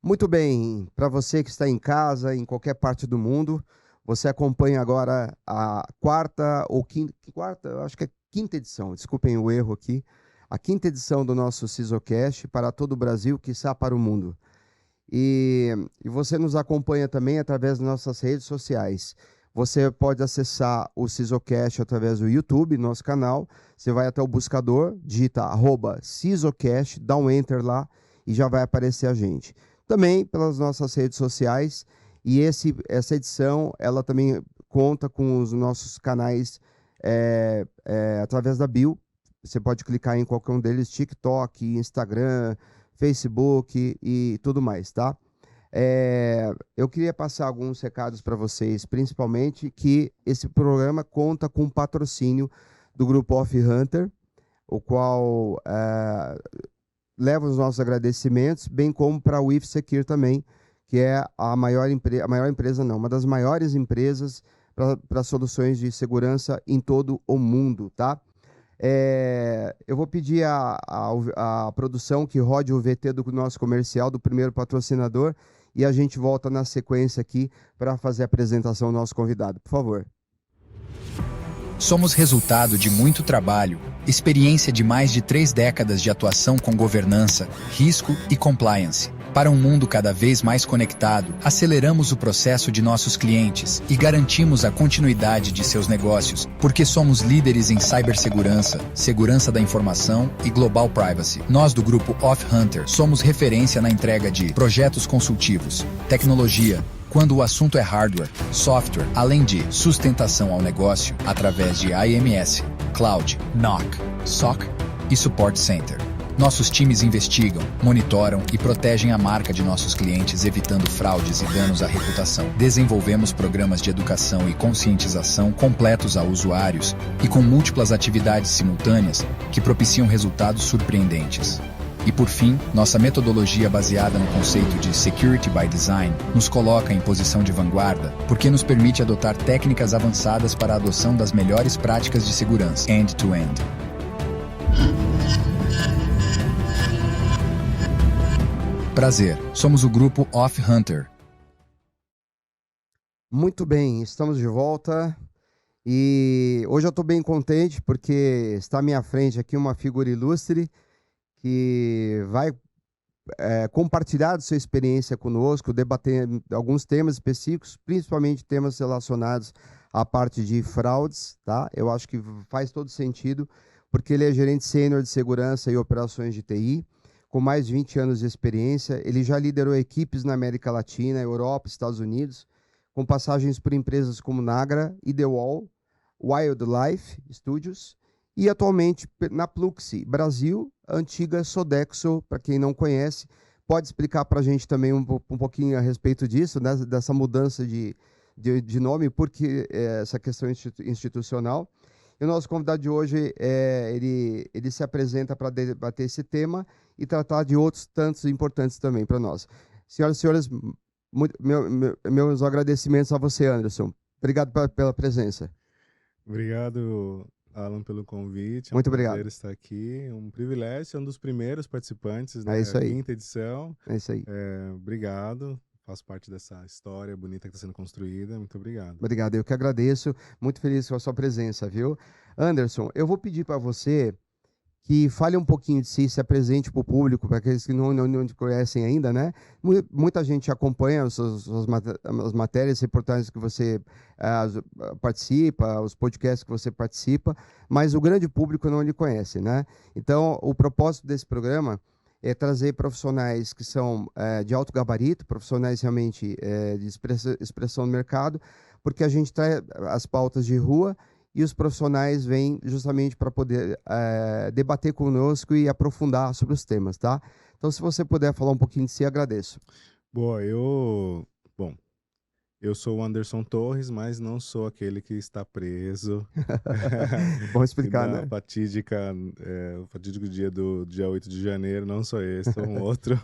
Muito bem, para você que está em casa, em qualquer parte do mundo, você acompanha agora a quarta ou quinta, eu acho que é quinta edição, desculpem o erro aqui, a quinta edição do nosso CISOcast para todo o Brasil, quiçá para o mundo. E você nos acompanha também através das nossas redes sociais. Você pode acessar o CISOcast através do YouTube, nosso canal. Você vai até o buscador, digita @CISOcast, dá um enter lá e já vai aparecer a gente. Também pelas nossas redes sociais. E essa edição, ela também conta com os nossos canais através da bio. Você pode clicar em qualquer um deles, TikTok, Instagram, Facebook e tudo mais, tá? Eu queria passar alguns recados para vocês, principalmente que esse programa conta com patrocínio do Grupo Off Hunter, o qual leva os nossos agradecimentos, bem como para a WIFSecure também, que é a maior empresa, não, uma das maiores empresas para soluções de segurança em todo o mundo, tá? Eu vou pedir a produção que rode o VT do nosso comercial, do primeiro patrocinador, e a gente volta na sequência aqui para fazer a apresentação do nosso convidado. Por favor. Somos resultado de muito trabalho, experiência de mais de 3 décadas de atuação com governança, risco e compliance. Para um mundo cada vez mais conectado, aceleramos o processo de nossos clientes e garantimos a continuidade de seus negócios, porque somos líderes em cibersegurança, segurança da informação e global privacy. Nós do grupo Off Hunter somos referência na entrega de projetos consultivos, tecnologia, quando o assunto é hardware, software, além de sustentação ao negócio através de IMS, Cloud, NOC, SOC e Support Center. Nossos times investigam, monitoram e protegem a marca de nossos clientes, evitando fraudes e danos à reputação. Desenvolvemos programas de educação e conscientização completos a usuários e com múltiplas atividades simultâneas que propiciam resultados surpreendentes. E por fim, nossa metodologia baseada no conceito de Security by Design nos coloca em posição de vanguarda, porque nos permite adotar técnicas avançadas para a adoção das melhores práticas de segurança, end-to-end. Prazer, somos o grupo Off Hunter. Muito bem, estamos de volta e hoje eu estou bem contente porque está à minha frente aqui uma figura ilustre que vai compartilhar sua experiência conosco, debater alguns temas específicos, principalmente temas relacionados à parte de fraudes, tá? Eu acho que faz todo sentido, porque ele é gerente sênior de segurança e operações de TI, com mais de 20 anos de experiência. Ele já liderou equipes na América Latina, Europa, Estados Unidos, com passagens por empresas como Nagra, Ideal, Wildlife Studios e atualmente na Pluxee, Brasil, antiga Sodexo, para quem não conhece. Pode explicar para a gente também um pouquinho a respeito disso, né, dessa mudança de nome, porque essa questão institucional. E o nosso convidado de hoje, ele se apresenta para debater esse tema e tratar de outros tantos importantes também para nós. Senhoras e senhores, meus agradecimentos a você, Anderson. Obrigado pela presença. Obrigado, Alan, pelo convite. Muito um prazer obrigado. estar aqui. Um privilégio, ser um dos primeiros participantes da isso aí. quinta edição. É isso aí. Obrigado. Faço parte dessa história bonita que está sendo construída. Muito obrigado. Obrigado, eu que agradeço. Muito feliz com a sua presença, viu? Anderson, eu vou pedir para você que fale um pouquinho de si, se apresente para o público, para aqueles que não te conhecem ainda, né? Muita gente acompanha as matérias, reportagens que você participa, os podcasts que você participa, mas o grande público não lhe conhece, né? Então, o propósito desse programa é trazer profissionais que são de alto gabarito, profissionais realmente de expressão no mercado, porque a gente traz as pautas de rua e os profissionais vêm justamente para poder debater conosco e aprofundar sobre os temas, tá? Então, se você puder falar um pouquinho de si, agradeço. Boa, Eu sou o Anderson Torres, mas não sou aquele que está preso Bom explicar, na né? fatídica, o fatídico dia do dia 8 de janeiro. Não sou esse, sou um outro.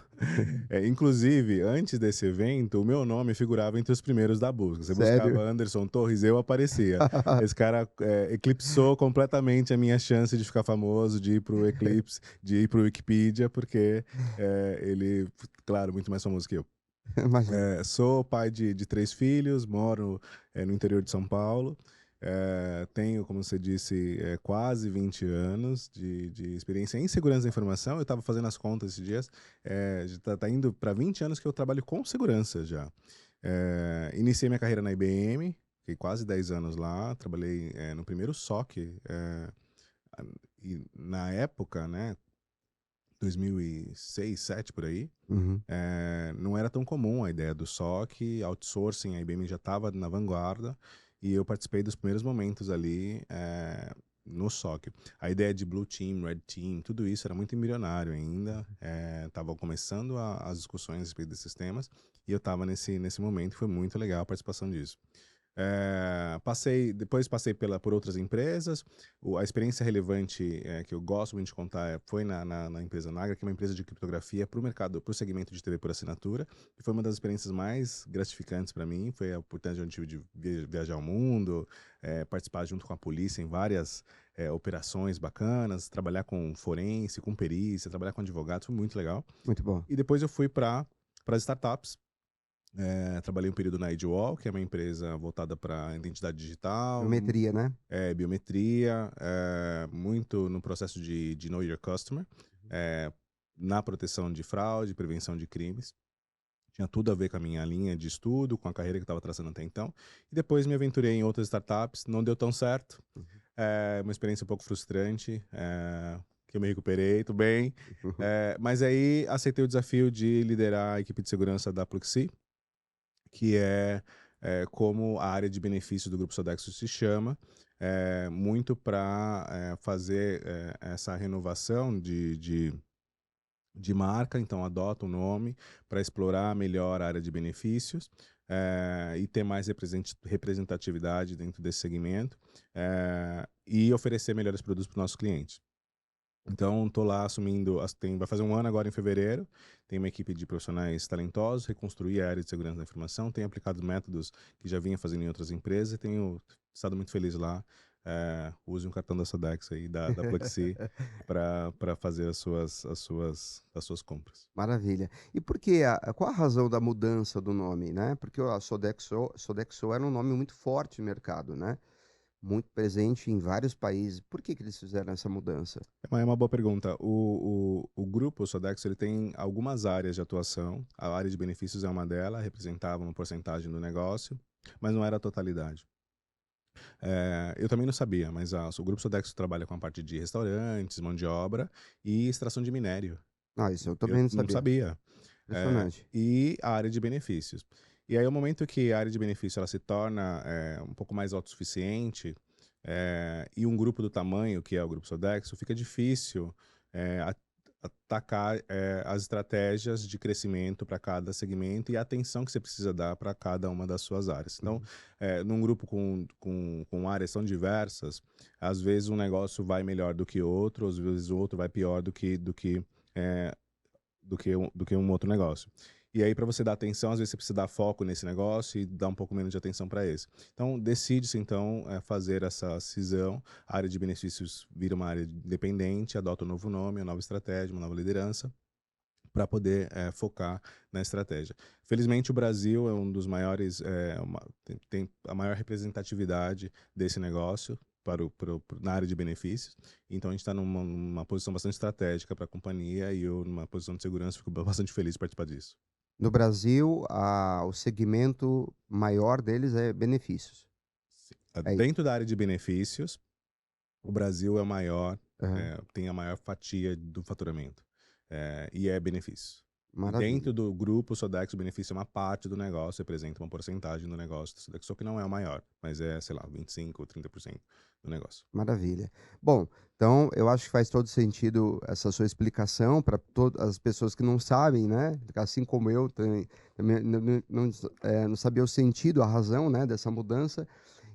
Inclusive, antes desse evento, o meu nome figurava entre os primeiros da busca. Você buscava Sério? Anderson Torres, eu aparecia. Esse cara eclipsou completamente a minha chance de ficar famoso, de ir pro Eclipse, de ir pro Wikipedia, porque ele, claro, muito mais famoso que eu. Imagina. Sou pai de 3 filhos, moro no interior de São Paulo. Tenho, como você disse, quase 20 anos de experiência em segurança da informação. Eu estava fazendo as contas esses dias, já tá indo para 20 anos que eu trabalho com segurança já. Iniciei minha carreira na IBM, fiquei quase 10 anos lá, trabalhei no primeiro SOC, e na época, né, 2006, 2007 por aí. Uhum. Não era tão comum a ideia do SOC, outsourcing, a IBM já estava na vanguarda e eu participei dos primeiros momentos ali no SOC. A ideia de Blue Team, Red Team, tudo isso era muito embrionário ainda, estavam começando as discussões a respeito desses temas e eu estava nesse momento, foi muito legal a participação disso. Depois passei por outras empresas. A experiência relevante que eu gosto muito de contar foi na empresa Nagra, que é uma empresa de criptografia para o mercado, para o segmento de TV por assinatura, e foi uma das experiências mais gratificantes para mim. Foi a oportunidade que eu tive de viajar ao mundo, participar junto com a polícia em várias operações bacanas, trabalhar com forense, com perícia, trabalhar com advogados, foi muito legal. Muito bom. E depois eu fui para as startups. Trabalhei um período na Edgewall, que é uma empresa voltada para identidade digital, Biometria, né? biometria, muito no processo de Know Your Customer, na proteção de fraude, prevenção de crimes. Tinha tudo a ver com a minha linha de estudo, com a carreira que eu estava traçando até então. E depois me aventurei em outras startups, não deu tão certo. Uma experiência um pouco frustrante, que eu me recuperei, tudo bem. Mas aí aceitei o desafio de liderar a equipe de segurança da Pluxee, que como a área de benefícios do Grupo Sodexo se chama, muito para fazer essa renovação de marca, então adota o nome para explorar melhor a área de benefícios e ter mais representatividade dentro desse segmento e oferecer melhores produtos para os nossos clientes. Então, estou lá assumindo, vai fazer um ano agora em fevereiro, tem uma equipe de profissionais talentosos, reconstruir a área de segurança da informação, tenho aplicado métodos que já vinha fazendo em outras empresas e tenho estado muito feliz lá. Use um cartão da Sodex aí, da Pluxee, para fazer as suas compras. Maravilha. E por que qual a razão da mudança do nome, né? Porque a Sodexo era um nome muito forte no mercado, né? Muito presente em vários países. Por que eles fizeram essa mudança? É uma boa pergunta. O grupo Sodexo ele tem algumas áreas de atuação. A área de benefícios é uma delas, representava uma porcentagem do negócio, mas não era a totalidade. Eu também não sabia, mas o grupo Sodexo trabalha com a parte de restaurantes, mão de obra e extração de minério. Ah, isso eu Eu também não não sabia. sabia. Impressionante. E a área de benefícios. E aí, o momento que a área de benefício ela se torna um pouco mais autossuficiente, e um grupo do tamanho, que é o Grupo Sodexo, fica difícil atacar as estratégias de crescimento para cada segmento e a atenção que você precisa dar para cada uma das suas áreas. Então, num grupo com áreas tão diversas, às vezes um negócio vai melhor do que outro, às vezes o outro vai pior do que um outro negócio. E aí, para você dar atenção, às vezes você precisa dar foco nesse negócio e dar um pouco menos de atenção para esse. Então, decide-se, então, fazer essa cisão. A área de benefícios vira uma área independente, adota um novo nome, uma nova estratégia, uma nova liderança, para poder focar na estratégia. Felizmente, o Brasil é um dos maiores, tem a maior representatividade desse negócio na área de benefícios. Então, a gente está numa posição bastante estratégica para a companhia e eu, numa posição de segurança, fico bastante feliz de participar disso. No Brasil, o segmento maior deles é benefícios. É isso. Dentro da área de benefícios, o Brasil é o maior, Aham. tem a maior fatia do faturamento. E é benefício. Maravilha. Dentro do grupo, o Sodexo beneficia uma parte do negócio, representa uma porcentagem do negócio do Sodexo, só que não é o maior, mas é, sei lá, 25 ou 30% do negócio. Maravilha. Bom, então eu acho que faz todo sentido essa sua explicação para todas as pessoas que não sabem, né? Assim como eu também não sabia o sentido, a razão, né, dessa mudança.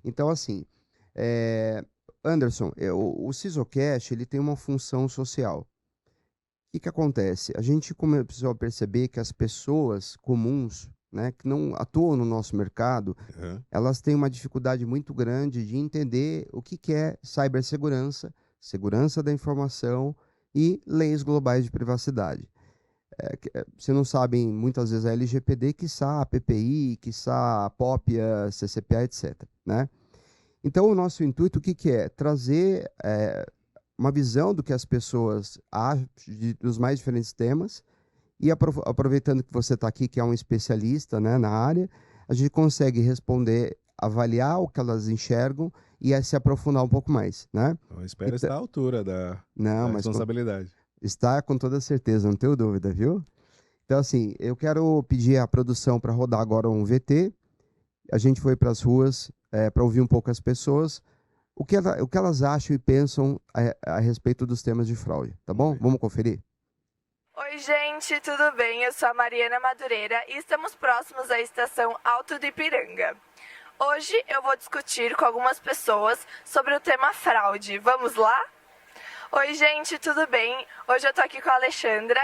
Então, assim, eh, Anderson, o SisoCash, ele tem uma função social. O que que acontece? A gente começou a perceber que as pessoas comuns, né, que não atuam no nosso mercado, Aham. elas têm uma dificuldade muito grande de entender o que que é cibersegurança, segurança da informação e leis globais de privacidade. Se não sabem, muitas vezes a LGPD, quiçá a PPI, quiçá a POPIA, CCPA, etc, né? Então, o nosso intuito, o que que é? Trazer uma visão do que as pessoas acham dos mais diferentes temas e aproveitando que você está aqui, que é um especialista, né, na área, a gente consegue responder, avaliar o que elas enxergam e se aprofundar um pouco mais, né? Eu espero Então, estar à altura da não, mas responsabilidade. está com toda certeza, não tenho dúvida, viu? Então, assim, eu quero pedir à produção para rodar agora um VT. A gente foi para as ruas para ouvir um pouco as pessoas, o que elas acham e pensam a respeito dos temas de fraude, tá bom? ver. Vamos conferir? Oi, gente, tudo bem? Eu sou a Mariana Madureira e estamos próximos à estação Alto do Ipiranga. Hoje eu vou discutir com algumas pessoas sobre o tema fraude. Vamos lá? Oi, gente, tudo bem? Hoje eu tô aqui com a Alexandra.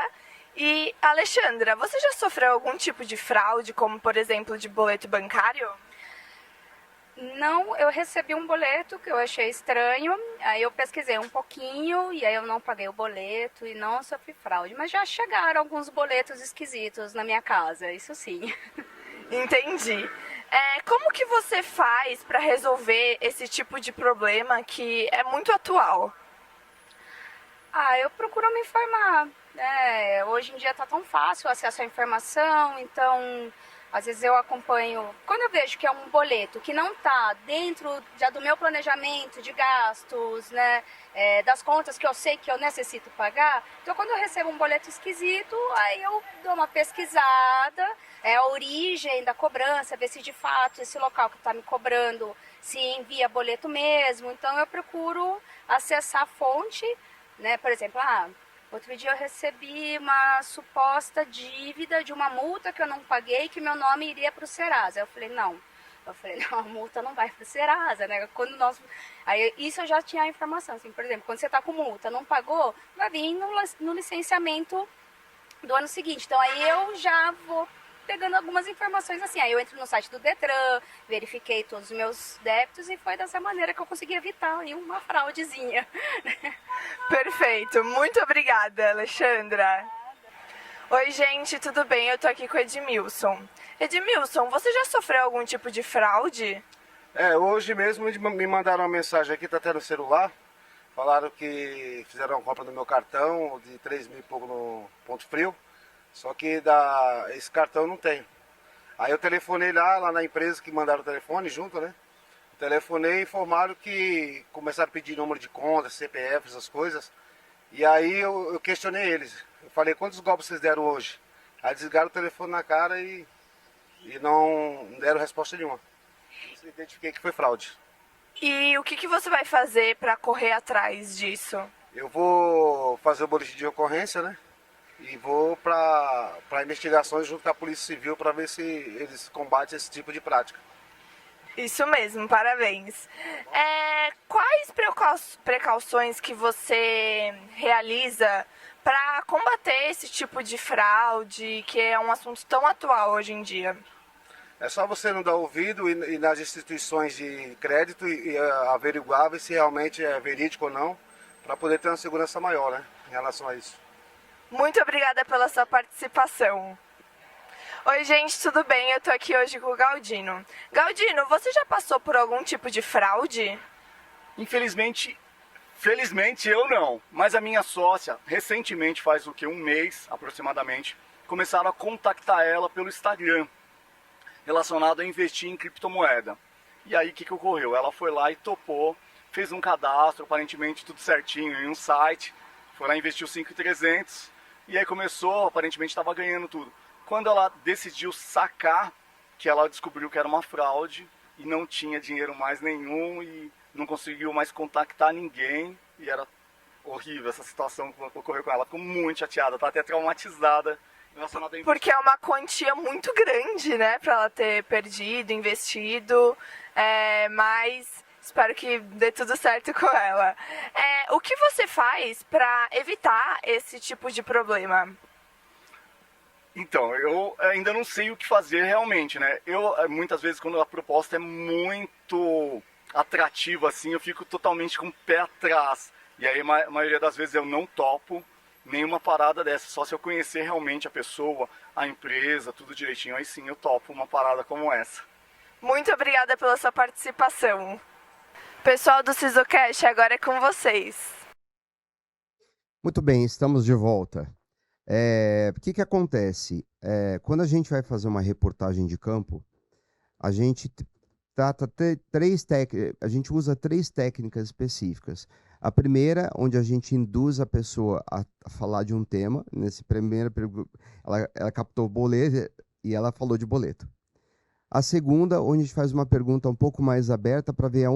E, Alexandra, você já sofreu algum tipo de fraude, como por exemplo de boleto bancário? Não, eu recebi um boleto que eu achei estranho, aí eu pesquisei um pouquinho e aí eu não paguei o boleto e não sofri fraude. Mas já chegaram alguns boletos esquisitos na minha casa, isso sim. Entendi. Como que você faz para resolver esse tipo de problema que é muito atual? Eu procuro me informar. Hoje em dia tá tão fácil o acesso à informação, então às vezes eu acompanho. Quando eu vejo que é um boleto que não está dentro já do meu planejamento de gastos, né, das contas que eu sei que eu necessito pagar, então quando eu recebo um boleto esquisito, aí eu dou uma pesquisada, a origem da cobrança, ver se de fato esse local que está me cobrando se envia boleto mesmo. Então eu procuro acessar a fonte, né, por exemplo, outro dia eu recebi uma suposta dívida de uma multa que eu não paguei, que meu nome iria para o Serasa. Eu falei, não, a multa não vai para o Serasa, né? Aí isso eu já tinha a informação, assim, por exemplo, quando você está com multa, não pagou, vai vir no licenciamento do ano seguinte. Então aí eu já vou pegando algumas informações assim. Aí eu entro no site do Detran, verifiquei todos os meus débitos e foi dessa maneira que eu consegui evitar aí uma fraudezinha. Perfeito, muito obrigada, Alexandra. Oi, gente, tudo bem? Eu tô aqui com o Edmilson. Edmilson, você já sofreu algum tipo de fraude? Hoje mesmo me mandaram uma mensagem aqui, tá até no celular. Falaram que fizeram uma compra no meu cartão de 3 mil e pouco no Ponto Frio. Só que esse cartão eu não tenho. Aí eu telefonei lá na empresa que mandaram o telefone junto, né? Telefonei e informaram que começaram a pedir número de conta, CPF, essas coisas. E aí eu questionei eles. Eu falei, quantos golpes vocês deram hoje? Aí desligaram o telefone na cara e não deram resposta nenhuma. Eu identifiquei que foi fraude. E o que você vai fazer para correr atrás disso? Eu vou fazer o boletim de ocorrência, né? E vou para investigações junto com a Polícia Civil para ver se eles combatem esse tipo de prática. Isso mesmo, parabéns. Quais precauções que você realiza para combater esse tipo de fraude, que é um assunto tão atual hoje em dia? É só você não dar ouvido e nas instituições de crédito e averiguar se realmente é verídico ou não, para poder ter uma segurança maior, né, em relação a isso. Muito obrigada pela sua participação. Oi, gente, tudo bem? Eu tô aqui hoje com o Galdino. Galdino, você já passou por algum tipo de fraude? Felizmente eu não, mas a minha sócia, recentemente, faz um mês aproximadamente, começaram a contactar ela pelo Instagram, relacionado a investir em criptomoeda. E aí o que ocorreu? Ela foi lá e topou, fez um cadastro, aparentemente tudo certinho, em um site, foi lá, investiu 5.300, E aí começou, aparentemente estava ganhando tudo. Quando ela decidiu sacar, que ela descobriu que era uma fraude e não tinha dinheiro mais nenhum e não conseguiu mais contactar ninguém e era horrível essa situação que ocorreu com ela. Ficou muito chateada, tá até traumatizada relacionada a Porque é uma quantia muito grande, né, pra ela ter perdido, investido, mas espero que dê tudo certo com ela. O que você faz pra evitar esse tipo de problema? Então, eu ainda não sei o que fazer realmente, né? Eu, muitas vezes, quando a proposta é muito atrativa, assim, eu fico totalmente com o pé atrás. E aí, a maioria das vezes, eu não topo nenhuma parada dessa. Só se eu conhecer realmente a pessoa, a empresa, tudo direitinho, aí sim eu topo uma parada como essa. Muito obrigada pela sua participação. Pessoal do SisoCast, agora é com vocês. Muito bem, estamos de volta. O que acontece? Quando a gente vai fazer uma reportagem de campo, a gente a gente usa 3 técnicas específicas. A primeira, onde a gente induz a pessoa a falar de um tema. Nesse primeiro, ela captou boleto e ela falou de boleto. A segunda, onde a gente faz uma pergunta um pouco mais aberta para ver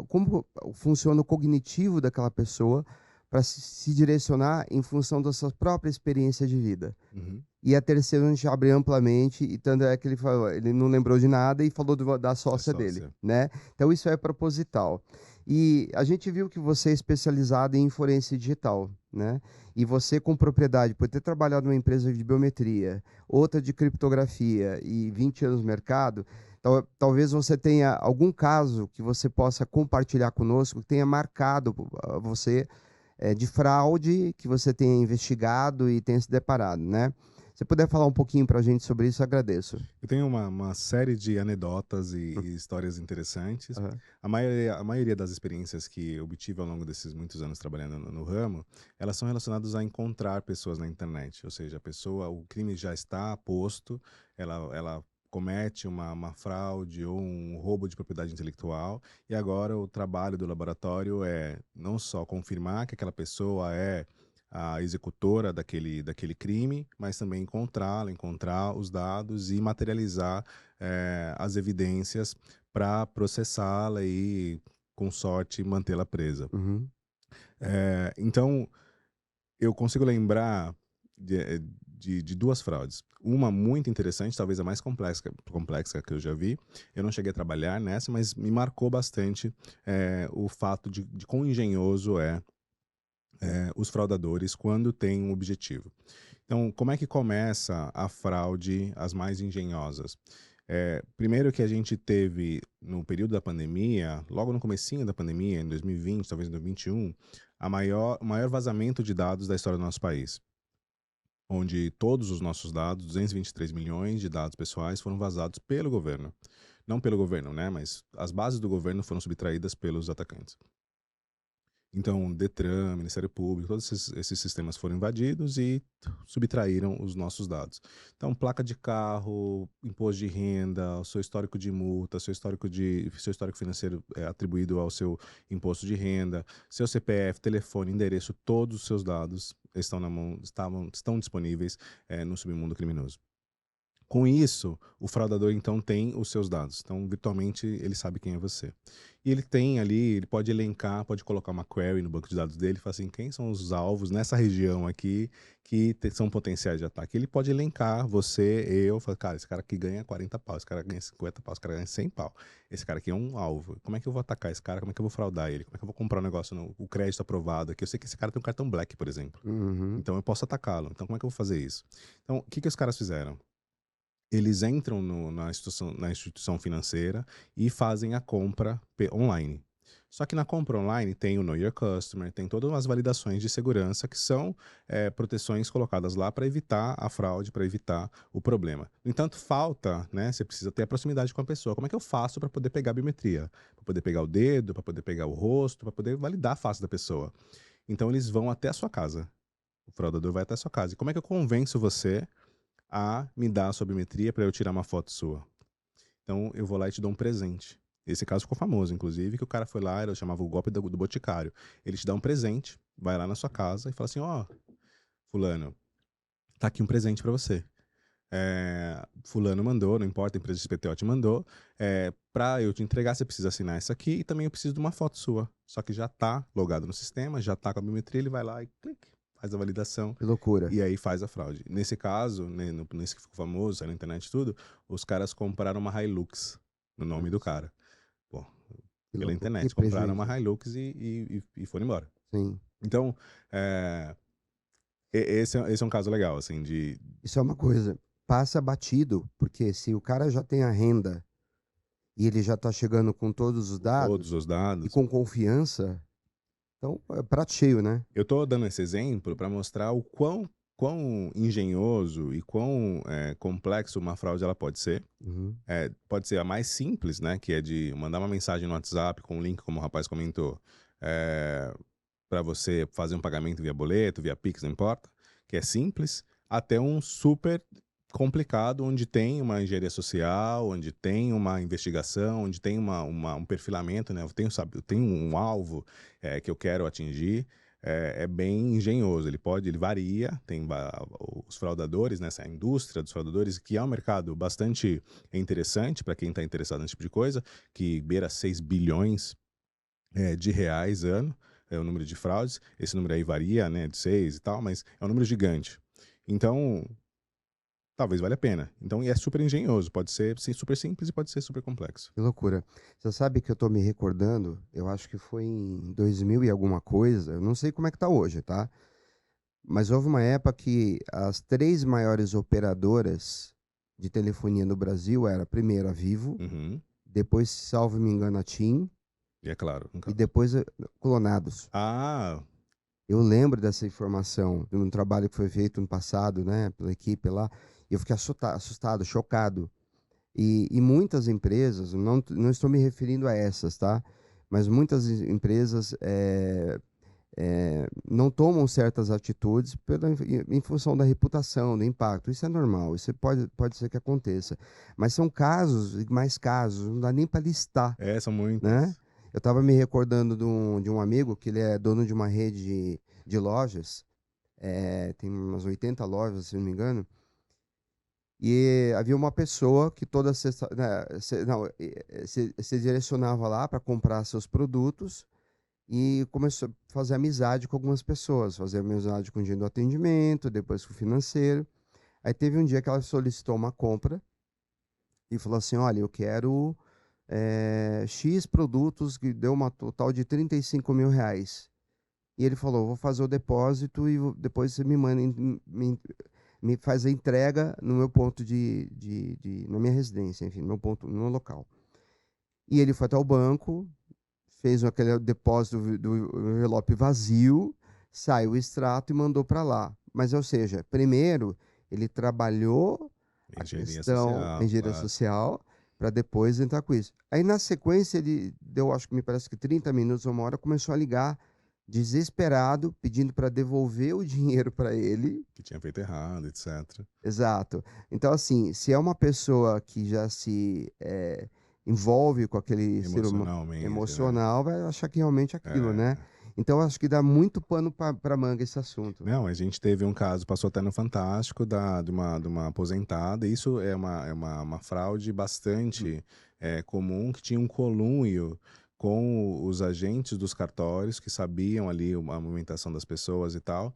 como funciona o cognitivo daquela pessoa, para se direcionar em função da sua própria experiência de vida. Uhum. E a terceira a gente abre amplamente, e tanto é que ele não lembrou de nada e falou da sócia dele, né? Então isso é proposital. E a gente viu que você é especializado em forense digital, né? E você com propriedade, por ter trabalhado numa empresa de biometria, outra de criptografia e 20 anos no mercado, talvez você tenha algum caso que você possa compartilhar conosco, que tenha marcado você de fraude que você tenha investigado e tenha se deparado, né? Se puder falar um pouquinho para a gente sobre isso, eu agradeço. Eu tenho uma série de anedotas e histórias interessantes. Uhum. A maioria das experiências que eu obtive ao longo desses muitos anos trabalhando no ramo, elas são relacionadas a encontrar pessoas na internet. Ou seja, o crime já está posto, ela comete uma fraude ou um roubo de propriedade intelectual, e agora o trabalho do laboratório é não só confirmar que aquela pessoa é a executora daquele crime, mas também encontrar os dados e materializar as evidências para processá-la e, com sorte, mantê-la presa. Uhum. Então, eu consigo lembrar de 2 fraudes. Uma muito interessante, talvez a mais complexa que eu já vi. Eu não cheguei a trabalhar nessa, mas me marcou bastante o fato de quão engenhoso os fraudadores quando têm um objetivo. Então, como é que começa a fraude, as mais engenhosas? Primeiro que a gente teve, no período da pandemia, logo no comecinho da pandemia, em 2020, talvez em 2021, o maior vazamento de dados da história do nosso país, onde todos os nossos dados, 223 milhões de dados pessoais, foram vazados pelo governo. Não pelo governo, né? Mas as bases do governo foram subtraídas pelos atacantes. Então, Detran, Ministério Público, todos esses sistemas foram invadidos e subtraíram os nossos dados. Então, placa de carro, imposto de renda, o seu histórico de multa, seu histórico financeiro atribuído ao seu imposto de renda, seu CPF, telefone, endereço, todos os seus dados estão disponíveis no submundo criminoso. Com isso, o fraudador, então, tem os seus dados. Então, virtualmente, ele sabe quem é você. E ele tem ali, ele pode elencar, pode colocar uma query no banco de dados dele e falar assim, quem são os alvos nessa região aqui que são potenciais de ataque. Ele pode elencar você, eu, falar, cara, esse cara aqui ganha 40 pau, esse cara ganha 50 pau, esse cara ganha 100 pau. Esse cara aqui é um alvo. Como é que eu vou atacar esse cara? Como é que eu vou fraudar ele? Como é que eu vou comprar um negócio, o crédito aprovado aqui? Eu sei que esse cara tem um cartão Black, por exemplo. Uhum. Então, eu posso atacá-lo. Então, como é que eu vou fazer isso? Então, o que os caras fizeram? Eles entram na instituição financeira e fazem a compra online. Só que na compra online tem o Know Your Customer, tem todas as validações de segurança que são proteções colocadas lá para evitar a fraude, para evitar o problema. No entanto, falta, né? Você precisa ter a proximidade com a pessoa. Como é que eu faço para poder pegar a biometria? Para poder pegar o dedo, para poder pegar o rosto, para poder validar a face da pessoa. Então eles vão até a sua casa. O fraudador vai até a sua casa. E como é que eu convenço você a me dar a sua biometria para eu tirar uma foto sua? Então eu vou lá e te dou um presente. Esse caso ficou famoso, inclusive, que o cara foi lá, ele chamava o golpe do boticário. Ele te dá um presente, vai lá na sua casa e fala assim, ó, fulano, tá aqui um presente para você. Fulano mandou, não importa, a empresa de PTO te mandou. Para eu te entregar, você precisa assinar isso aqui e também eu preciso de uma foto sua. Só que já tá logado no sistema, já tá com a biometria, ele vai lá e clique, faz a validação. Que loucura. E aí faz a fraude. Nesse caso, né, nesse que ficou famoso, saiu na internet e tudo, os caras compraram uma Hilux no nome do cara. Pô, pela internet. Compraram uma Hilux e foram embora. Sim. Então, esse é um caso legal, assim, de... Isso é uma coisa, passa batido, porque se o cara já tem a renda e ele já está chegando com todos os dados e com confiança, então é prato cheio, né? Eu tô dando esse exemplo para mostrar o quão engenhoso e quão complexo uma fraude ela pode ser. Pode ser a mais simples, né? Que é de mandar uma mensagem no WhatsApp com um link, como o rapaz comentou, para você fazer um pagamento via boleto, via Pix, não importa, que é simples, até um super complicado, onde tem uma engenharia social, onde tem uma investigação, onde tem um perfilamento, né? Eu tenho um alvo que eu quero atingir. É bem engenhoso, ele varia, tem os fraudadores, né, a indústria dos fraudadores, que é um mercado bastante interessante para quem está interessado nesse tipo de coisa, que beira 6 bilhões de reais ano, é o número de fraudes. Esse número aí varia, né, de 6 e tal, mas é um número gigante. Então, talvez valha a pena. Então, e é super engenhoso, pode ser sim, super simples e pode ser super complexo. Que loucura. Você sabe que eu tô me recordando, eu acho que foi em 2000 e alguma coisa, eu não sei como é que tá hoje, tá? Mas houve uma época que as 3 maiores operadoras de telefonia no Brasil era primeiro a Vivo, depois, salvo me engano, a TIM, e é claro, e depois Clonados. Eu lembro dessa informação, de um trabalho que foi feito no passado, né, pela equipe lá, e eu fiquei assustado, chocado. E muitas empresas, não estou me referindo a essas, tá? Mas muitas empresas não tomam certas atitudes em função da reputação, do impacto. Isso é normal, isso pode ser que aconteça. Mas são casos, e mais casos, não dá nem para listar. São muitos. Né? Eu estava me recordando de um amigo que ele é dono de uma rede de lojas, tem umas 80 lojas, se não me engano, e havia uma pessoa que toda sexta, né, se direcionava lá para comprar seus produtos e começou a fazer amizade com algumas pessoas, fazer amizade com o dinheiro do atendimento, depois com o financeiro. Aí teve um dia que ela solicitou uma compra e falou assim, olha, eu quero X produtos, que deu uma total de 35 mil reais. E ele falou, vou fazer o depósito e depois você me manda, me faz a entrega no meu ponto na minha residência, enfim, no meu local. E ele foi até o banco, fez aquele depósito do envelope vazio, saiu o extrato e mandou para lá. Mas, ou seja, primeiro ele trabalhou a questão engenharia social para depois entrar com isso. Aí, na sequência, ele deu, acho que me parece que 30 minutos ou uma hora, começou a ligar desesperado, pedindo para devolver o dinheiro para ele. Que tinha feito errado, etc. Exato. Então, assim, se é uma pessoa que já se envolve com aquele ser humano emocional, vai achar que realmente é aquilo, né? Então, acho que dá muito pano para manga esse assunto. Não, a gente teve um caso, passou até no Fantástico, de uma aposentada. Isso é uma fraude bastante comum, que tinha um conluio com os agentes dos cartórios, que sabiam ali a movimentação das pessoas e tal,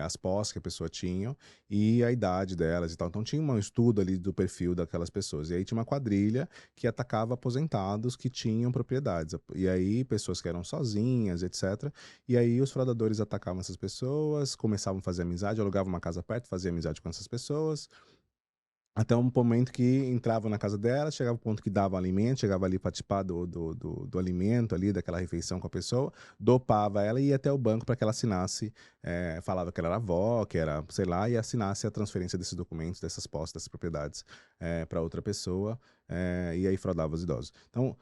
as posses que a pessoa tinha e a idade delas e tal. Então tinha um estudo ali do perfil daquelas pessoas. E aí tinha uma quadrilha que atacava aposentados que tinham propriedades. E aí pessoas que eram sozinhas, etc. E aí os fraudadores atacavam essas pessoas, começavam a fazer amizade, alugavam uma casa perto, faziam amizade com essas pessoas. Até um momento que entrava na casa dela, chegava o ponto que dava alimento, chegava ali participar do alimento ali, daquela refeição com a pessoa, dopava ela e ia até o banco para que ela assinasse, falava que ela era avó, que era, sei lá, e assinasse a transferência desses documentos, dessas posses, dessas propriedades para outra pessoa, e aí fraudava os idosos. Então,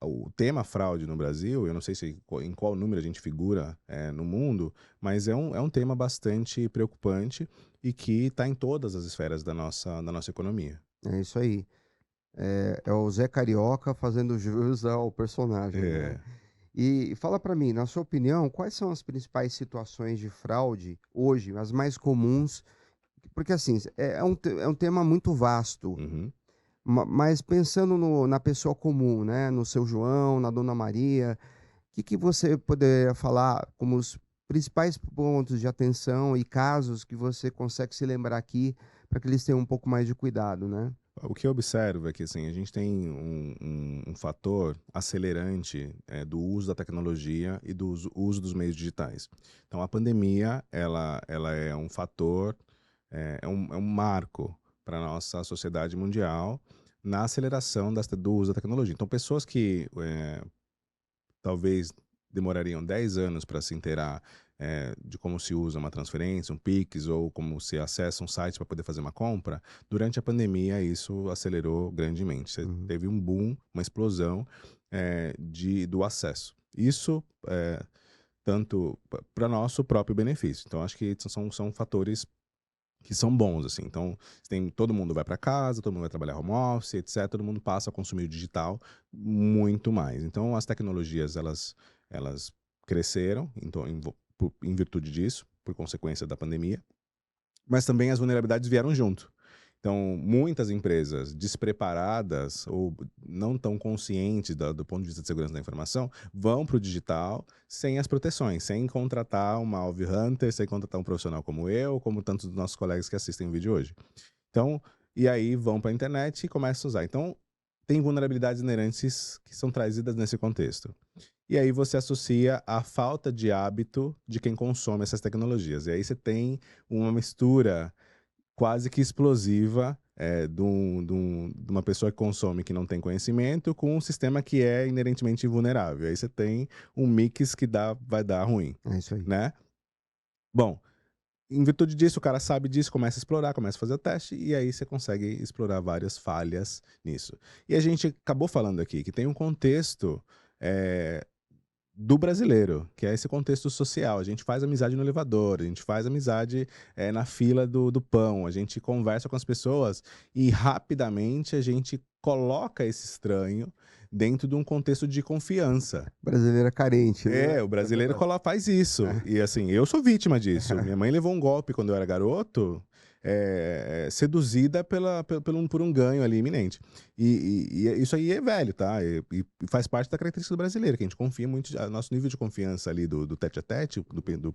o tema fraude no Brasil, eu não sei em qual número a gente figura no mundo, mas é um tema bastante preocupante e que está em todas as esferas da nossa economia. É isso aí. É o Zé Carioca fazendo jus ao personagem. Né? E fala para mim, na sua opinião, quais são as principais situações de fraude hoje, as mais comuns, Porque assim, é um tema muito vasto, Uhum. mas pensando na pessoa comum, né? No seu João, na Dona Maria, que você poderia falar como os principais pontos de atenção e casos que você consegue se lembrar aqui para que eles tenham um pouco mais de cuidado, né? O que eu observo é que assim, a gente tem um fator acelerante do uso da tecnologia e do uso dos meios digitais. Então, a pandemia, ela é um fator, é um marco para a nossa sociedade mundial na aceleração do uso da tecnologia. Então, pessoas que talvez demorariam 10 anos para se inteirar de como se usa uma transferência, um Pix, ou como se acessa um site para poder fazer uma compra, durante a pandemia isso acelerou grandemente. Você Uhum. teve um boom, uma explosão do acesso. Isso tanto para nosso próprio benefício. Então, acho que são fatores que são bons, assim. Então, todo mundo vai para casa, todo mundo vai trabalhar home office, etc. Todo mundo passa a consumir o digital muito mais. Então, as tecnologias, elas cresceram, então, em virtude disso, por consequência da pandemia, mas também as vulnerabilidades vieram junto. Então, muitas empresas despreparadas ou não tão conscientes do ponto de vista de segurança da informação vão para o digital sem as proteções, sem contratar uma Alv Hunter, sem contratar um profissional como eu, como tantos dos nossos colegas que assistem o vídeo hoje. Então, e aí vão para a internet e começam a usar. Então, tem vulnerabilidades inerentes que são trazidas nesse contexto. E aí você associa a falta de hábito de quem consome essas tecnologias. E aí você tem uma mistura quase que explosiva de uma pessoa que consome que não tem conhecimento com um sistema que é inerentemente vulnerável. Aí você tem um mix que vai dar ruim, É isso aí. né? Bom, em virtude disso, o cara sabe disso, começa a explorar, começa a fazer o teste, e aí você consegue explorar várias falhas nisso. E a gente acabou falando aqui que tem um contexto do brasileiro, que é esse contexto social. A gente faz amizade no elevador, a gente faz amizade na fila do pão, a gente conversa com as pessoas e rapidamente a gente coloca esse estranho dentro de um contexto de confiança. Brasileira carente, né? O brasileiro faz isso. É. E assim, eu sou vítima disso. Minha mãe levou um golpe quando eu era garoto, seduzida por um ganho ali iminente. E isso aí é velho, tá? E faz parte da característica do brasileiro, que a gente confia muito. Nosso nível de confiança ali do tete a tete,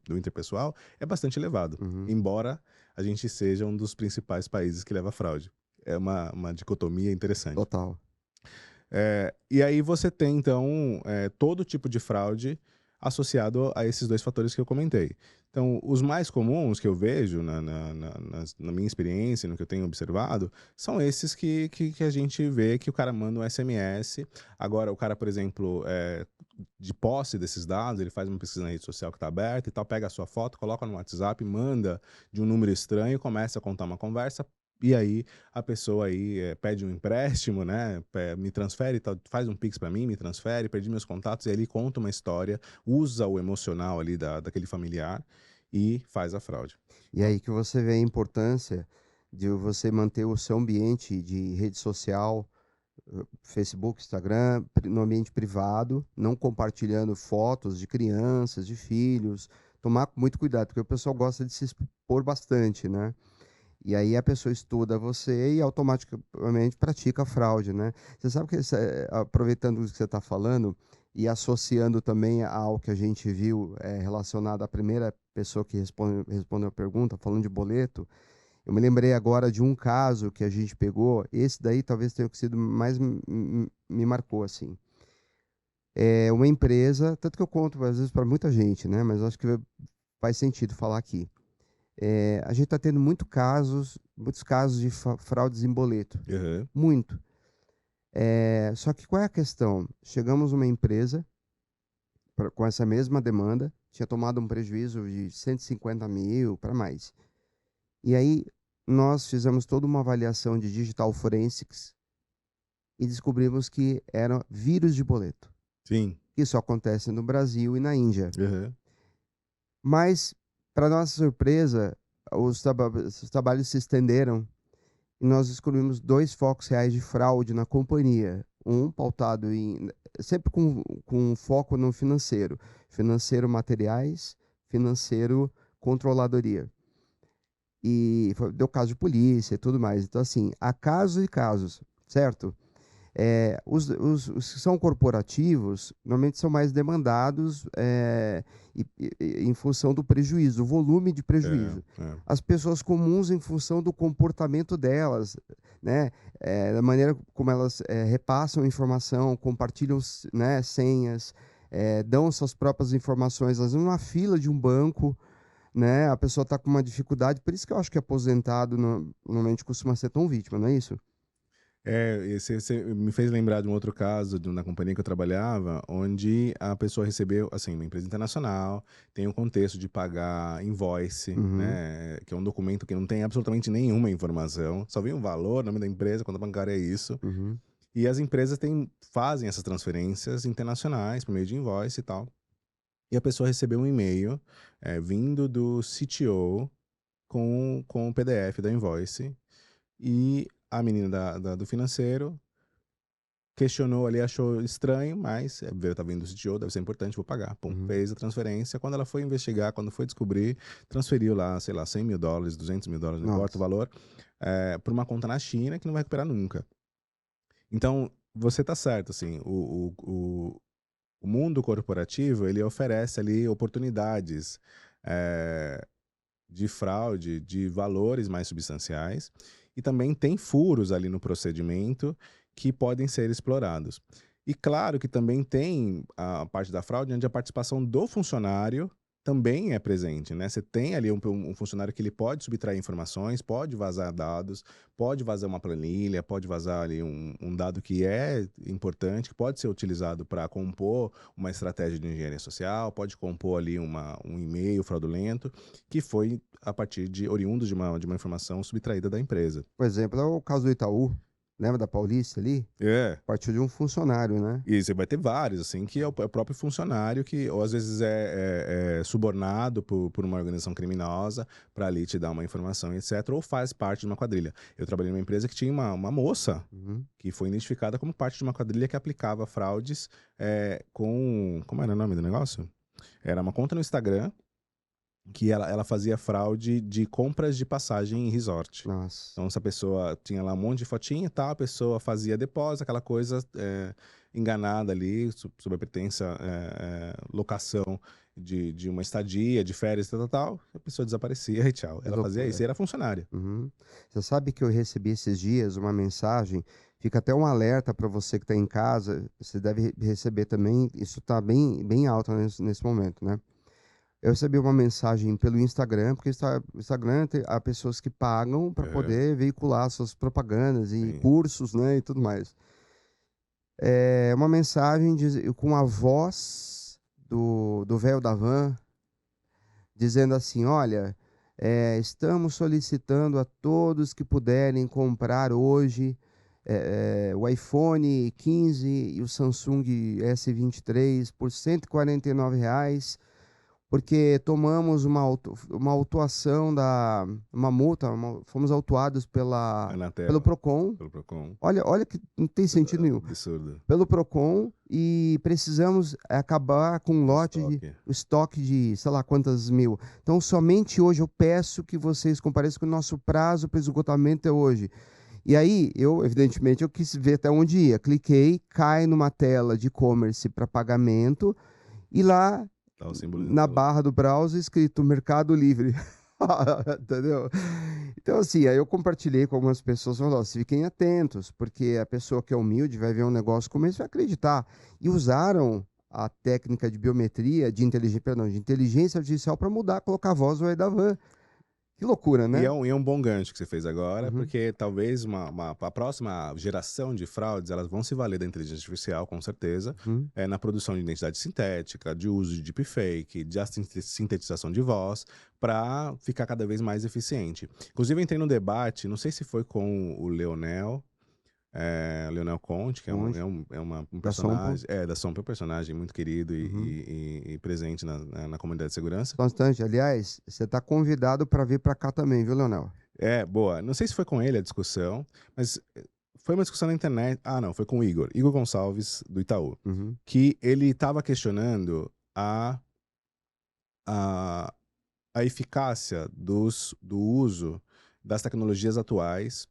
do interpessoal, é bastante elevado. Uhum. Embora a gente seja um dos principais países que leva fraude. É uma dicotomia interessante. Total. E aí você tem, então, todo tipo de fraude associado a esses dois fatores que eu comentei. Então, os mais comuns que eu vejo na minha experiência, no que eu tenho observado, são esses que a gente vê que o cara manda um SMS. Agora, o cara, por exemplo, de posse desses dados, ele faz uma pesquisa na rede social que está aberta e tal, pega a sua foto, coloca no WhatsApp, manda de um número estranho, começa a contar uma conversa. E aí a pessoa aí pede um empréstimo, né? Me transfere, faz um Pix para mim, me transfere, perdi meus contatos, e aí ele conta uma história, usa o emocional ali daquele familiar e faz a fraude. E aí que você vê a importância de você manter o seu ambiente de rede social, Facebook, Instagram, no ambiente privado, não compartilhando fotos de crianças, de filhos. Tomar muito cuidado, porque o pessoal gosta de se expor bastante, né? E aí a pessoa estuda você e automaticamente pratica a fraude, né? Você sabe que, aproveitando o que você está falando e associando também ao que a gente viu relacionado à primeira pessoa que respondeu a pergunta, falando de boleto, eu me lembrei agora de um caso que a gente pegou, esse daí talvez tenha sido mais me marcou, assim. É uma empresa, tanto que eu conto às vezes para muita gente, né? Mas acho que faz sentido falar aqui. A gente está tendo muitos casos de fraudes em boleto. Uhum. Muito. Só que qual é a questão? Chegamos uma empresa com essa mesma demanda, tinha tomado um prejuízo de 150 mil para mais. E aí nós fizemos toda uma avaliação de digital forensics e descobrimos que era vírus de boleto. Sim. Isso acontece no Brasil e na Índia. Uhum. Mas, para nossa surpresa, os trabalhos se estenderam e nós descobrimos 2 focos reais de fraude na companhia. Um pautado sempre com foco no financeiro. Financeiro materiais, financeiro controladoria. deu caso de polícia e tudo mais. Então, assim, há casos e casos, certo? Os que são corporativos, normalmente são mais demandados em função do prejuízo, o volume de prejuízo. As pessoas comuns em função do comportamento delas, né? Da maneira como elas repassam informação, compartilham, né, senhas, dão suas próprias informações, às vezes numa fila de um banco, né? A pessoa está com uma dificuldade, por isso que eu acho que aposentado normalmente costuma ser tão vítima, não é isso? Você me fez lembrar de um outro caso na companhia que eu trabalhava, onde a pessoa recebeu, assim, uma empresa internacional, tem o contexto de pagar invoice, né, que é um documento que não tem absolutamente nenhuma informação, só vem o valor, o nome da empresa, conta bancária é isso. E as empresas fazem essas transferências internacionais por meio de invoice e tal. E a pessoa recebeu um e-mail vindo do CTO com o PDF da invoice. E a menina do financeiro questionou ali, achou estranho, mas tá vindo do CTO, deve ser importante, vou pagar. Pum, fez a transferência. Quando ela foi investigar, quando foi descobrir, transferiu lá, sei lá, $100 mil, $200 mil, não importa o valor, para uma conta na China que não vai recuperar nunca. Então, você tá certo, assim, o mundo corporativo, ele oferece ali oportunidades de fraude, de valores mais substanciais, e também tem furos ali no procedimento que podem ser explorados. E claro que também tem a parte da fraude onde a participação do funcionário também é presente, né? Você tem ali um funcionário que ele pode subtrair informações, pode vazar dados, pode vazar uma planilha, pode vazar ali um dado que é importante, que pode ser utilizado para compor uma estratégia de engenharia social, pode compor ali um e-mail fraudulento, que foi a partir oriundos de uma informação subtraída da empresa. Por exemplo, é o caso do Itaú. Lembra da Paulista ali? Partiu de um funcionário, né? E você vai ter vários, assim, que é o próprio funcionário que, ou às vezes é subornado por uma organização criminosa para ali te dar uma informação, etc., ou faz parte de uma quadrilha. Eu trabalhei numa empresa que tinha uma moça que foi identificada como parte de uma quadrilha que aplicava fraudes com... Como era o nome do negócio? Era uma conta no Instagram que ela fazia fraude de compras de passagem em resort. Nossa. Então, se a pessoa tinha lá um monte de fotinha e tal, a pessoa fazia depósito, aquela coisa enganada ali, sob a pretensa locação de uma estadia, de férias, tal, a pessoa desaparecia e tchau. Ela fazia isso, e era funcionária. Você sabe que eu recebi esses dias uma mensagem, fica até um alerta para você que está em casa, você deve receber também, isso está bem alto nesse momento, né? Eu recebi uma mensagem pelo Instagram, porque o Instagram há pessoas que pagam para poder veicular suas propagandas e cursos, né, e tudo mais. Uma mensagem com a voz do velho da van, dizendo assim, olha, estamos solicitando a todos que puderem comprar hoje o iPhone 15 e o Samsung S23 por R$ 149, porque tomamos uma autuação uma multa, fomos autuados pelo Procon. Olha que não tem sentido nenhum. Absurdo. Pelo Procon, e precisamos acabar com o estoque de, sei lá quantas mil. Então, somente hoje eu peço que vocês compareçam, que o nosso prazo para esgotamento é hoje. E aí, evidentemente, eu quis ver até onde ia. Cliquei, cai numa tela de e-commerce para pagamento, e lá na barra do browser escrito Mercado Livre. Entendeu? Então, assim, aí eu compartilhei com algumas pessoas, falando, fiquem atentos, porque a pessoa que é humilde vai ver um negócio como esse e vai acreditar. E usaram a técnica de biometria, de inteligência artificial para mudar, colocar a voz do Edavan. Que loucura, né? E é um bom gancho que você fez agora, porque talvez a próxima geração de fraudes, elas vão se valer da inteligência artificial, com certeza, na produção de identidade sintética, de uso de deepfake, de sintetização de voz, para ficar cada vez mais eficiente. Inclusive, eu entrei num debate, não sei se foi com o Leonel Conte, que é um personagem da Sombra, um personagem muito querido e presente na comunidade de segurança. Constante, aliás, você está convidado para vir para cá também, viu, Leonel? Boa. Não sei se foi com ele a discussão, mas foi uma discussão na internet. Ah, não, foi com o Igor Gonçalves, do Itaú, que ele estava questionando a eficácia do uso das tecnologias atuais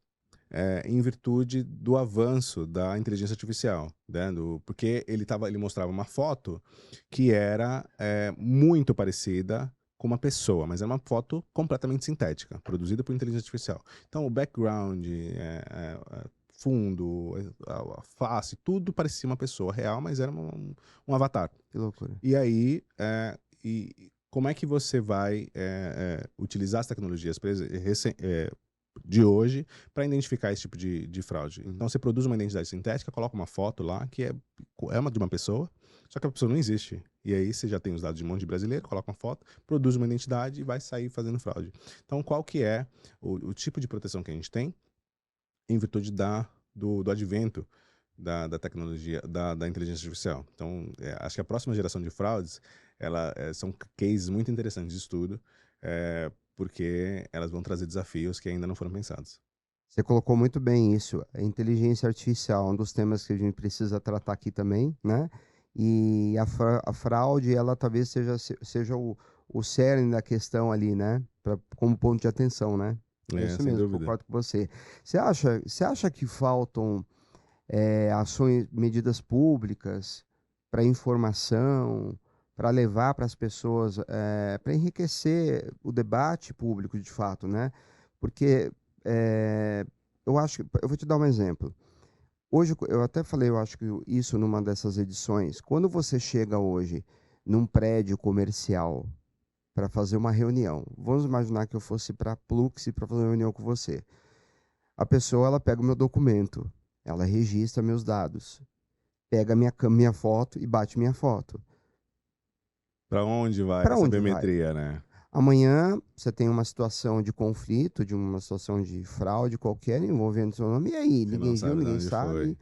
em virtude do avanço da inteligência artificial, né? Porque ele mostrava uma foto que era muito parecida com uma pessoa, mas era uma foto completamente sintética, produzida por inteligência artificial. Então o background, fundo, a face, tudo parecia uma pessoa real, mas era um avatar. Que loucura. E aí, como é que você vai utilizar as tecnologias de hoje para identificar esse tipo de fraude? Então, você produz uma identidade sintética, coloca uma foto lá, que é uma de uma pessoa, só que a pessoa não existe. E aí, você já tem os dados de um monte de brasileiro, coloca uma foto, produz uma identidade e vai sair fazendo fraude. Então, qual que é o tipo de proteção que a gente tem em virtude do advento da tecnologia, da inteligência artificial? Então, acho que a próxima geração de fraudes, são cases muito interessantes de estudo, porque elas vão trazer desafios que ainda não foram pensados. Você colocou muito bem isso. A inteligência artificial é um dos temas que a gente precisa tratar aqui também, né? E a fraude, ela talvez seja o cerne da questão ali, né? Como ponto de atenção, né? É isso Sem mesmo, dúvida. concordo com você. Você acha que faltam ações, medidas públicas para informação, para levar para as pessoas, para enriquecer o debate público de fato, né? Porque eu acho que, eu vou te dar um exemplo. Hoje, eu até falei, eu acho que isso numa dessas edições, quando você chega hoje num prédio comercial para fazer uma reunião, vamos imaginar que eu fosse para a Plux para fazer uma reunião com você. A pessoa, ela pega o meu documento, ela registra meus dados, pega minha foto e bate minha foto. Para onde vai Para essa onde vai? biometria, né? Amanhã você tem uma situação de conflito, de uma situação de fraude qualquer envolvendo seu nome. E aí? Você Ninguém não viu, sabe de ninguém onde sabe. foi.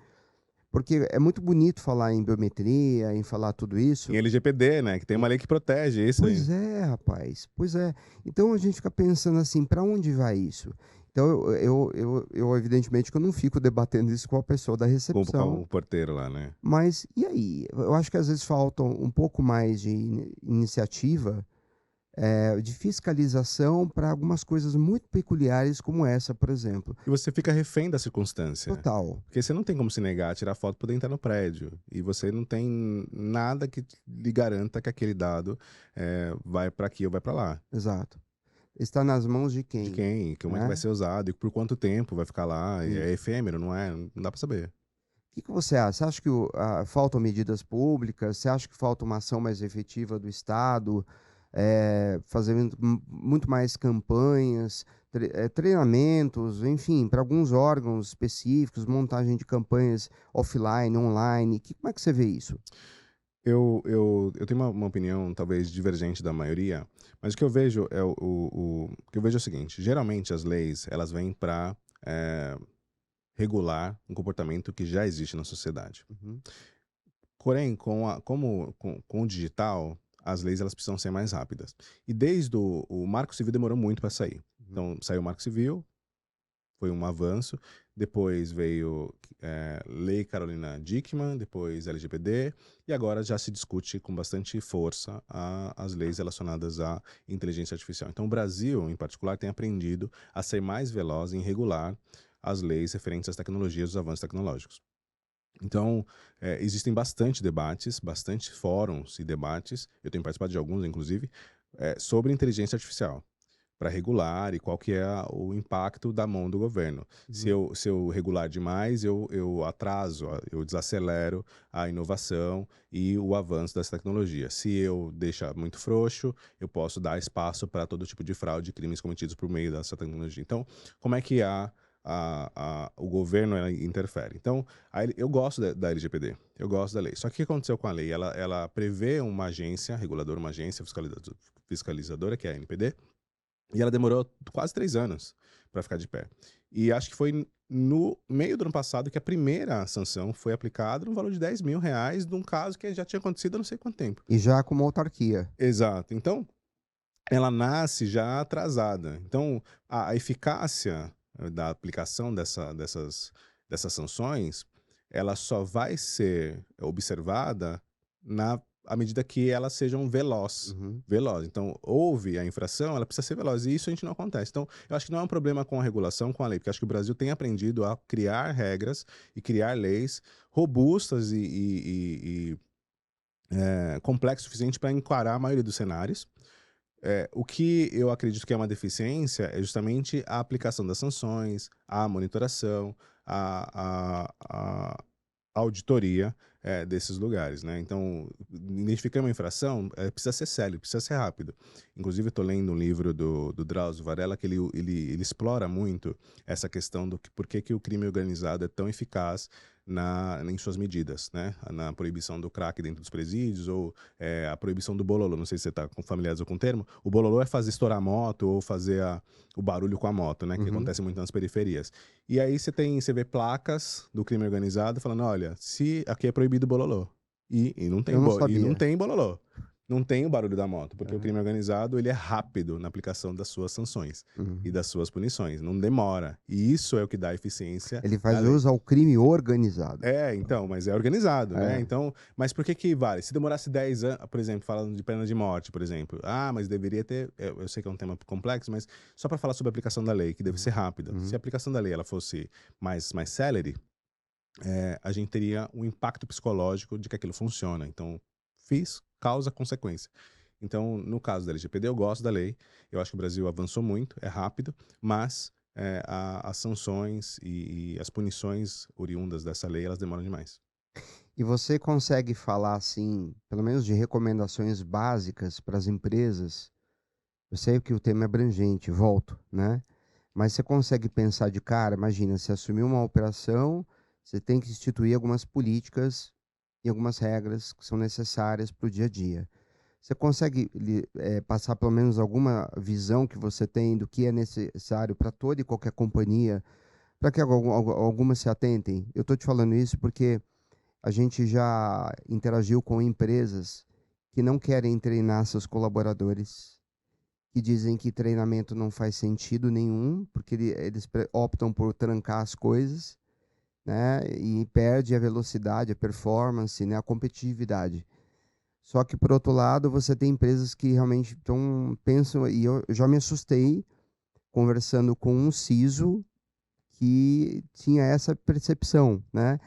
Porque é muito bonito falar em biometria, em falar tudo isso. Em LGPD, né? Que tem uma lei que protege isso aí. Pois é, rapaz. Pois é. Então a gente fica pensando assim, para onde vai isso? Então eu evidentemente que eu não fico debatendo isso com a pessoa da Com recepção. o porteiro lá, né? Mas e aí? Eu acho que às vezes falta um pouco mais de iniciativa, de fiscalização para algumas coisas muito peculiares como essa, por exemplo. E você fica refém da circunstância. Total. Porque você não tem como se negar a tirar foto para poder entrar no prédio. E você não tem nada que lhe garanta que aquele dado vai para aqui ou vai para lá. Exato. Está nas mãos de quem? De quem, como é que Né? vai ser usado e por quanto tempo vai ficar lá. E é Isso. efêmero, não é? Não dá para saber. O que você acha? Você acha que faltam medidas públicas? Você acha que falta uma ação mais efetiva do Estado? Fazendo muito mais campanhas, treinamentos, enfim, para alguns órgãos específicos, montagem de campanhas offline, online. Como é que você vê isso? Eu tenho uma opinião talvez divergente da maioria, mas o que eu vejo o que eu vejo é o seguinte: geralmente as leis elas vêm para regular um comportamento que já existe na sociedade. Uhum. Porém, com o digital, as leis elas precisam ser mais rápidas. E desde o Marco Civil demorou muito para sair. Então saiu o Marco Civil, foi um avanço. Depois veio Lei Carolina Dickmann, depois LGPD, e agora já se discute com bastante força as leis relacionadas à inteligência artificial. Então o Brasil, em particular, tem aprendido a ser mais veloz em regular as leis referentes às tecnologias, os avanços tecnológicos. Então, existem bastante debates, bastante fóruns e debates, eu tenho participado de alguns, inclusive, sobre inteligência artificial, para regular e qual que é o impacto da mão do governo. Uhum. Se eu regular demais, eu atraso, eu desacelero a inovação e o avanço dessa tecnologia. Se eu deixar muito frouxo, eu posso dar espaço para todo tipo de fraude e crimes cometidos por meio dessa tecnologia. Então, como é que o governo interfere? Então, eu gosto da LGPD, eu gosto da lei. Só que o que aconteceu com a lei? Ela prevê uma agência reguladora, uma agência fiscalizadora, que é a ANPD, e ela demorou quase 3 anos para ficar de pé. E acho que foi no meio do ano passado que a primeira sanção foi aplicada no valor de R$10 mil de um caso que já tinha acontecido há não sei quanto tempo. E já com uma autarquia. Exato. Então, ela nasce já atrasada. Então, a eficácia da aplicação dessas sanções, ela só vai ser observada à medida que elas sejam veloz. Então, houve a infração, ela precisa ser veloz, e isso a gente não acontece. Então, eu acho que não é um problema com a regulação, com a lei, porque acho que o Brasil tem aprendido a criar regras e criar leis robustas e complexo o suficiente para encarar a maioria dos cenários. O que eu acredito que é uma deficiência é justamente a aplicação das sanções, a monitoração, a auditoria desses lugares, né? Então, identificar uma infração precisa ser célere, precisa ser rápido. Inclusive, eu estou lendo um livro do Drauzio Varela que ele explora muito essa questão do por que o crime organizado é tão eficaz em suas medidas, né? Na proibição do crack dentro dos presídios ou a proibição do bololô. Não sei se você está familiarizado com o termo. O bololô é fazer estourar a moto ou fazer o barulho com a moto, né? Que acontece muito nas periferias. E aí você vê placas do crime organizado falando, olha, se aqui é proibido o bololô. E não tem e não tem bololô. Não tem o barulho da moto, porque o crime organizado ele é rápido na aplicação das suas sanções e das suas punições, não demora. E isso é o que dá eficiência. Ele faz jus ao crime organizado. Então, mas é organizado, né? Então, mas por que vale? Se demorasse 10 anos, por exemplo, falando de pena de morte, por exemplo. Mas deveria ter, eu sei que é um tema complexo, mas só para falar sobre a aplicação da lei, que deve ser rápida. Se a aplicação da lei ela fosse mais célere, a gente teria um impacto psicológico de que aquilo funciona. Então, causa, consequência. Então, no caso da LGPD, eu gosto da lei. Eu acho que o Brasil avançou muito, é rápido, mas as sanções e as punições oriundas dessa lei, elas demoram demais. E você consegue falar, assim, pelo menos de recomendações básicas para as empresas? Eu sei que o tema é abrangente, volto, né? Mas você consegue pensar de cara, imagina, se assumir uma operação, você tem que instituir algumas políticas e algumas regras que são necessárias para o dia a dia. Você consegue passar pelo menos alguma visão que você tem do que é necessário para toda e qualquer companhia, para que algumas se atentem? Eu estou te falando isso porque a gente já interagiu com empresas que não querem treinar seus colaboradores, que dizem que treinamento não faz sentido nenhum, porque eles optam por trancar as coisas, né, e perde a velocidade, a performance, né, a competitividade. Só que, por outro lado, você tem empresas que realmente pensam, e eu já me assustei conversando com um CISO que tinha essa percepção, né?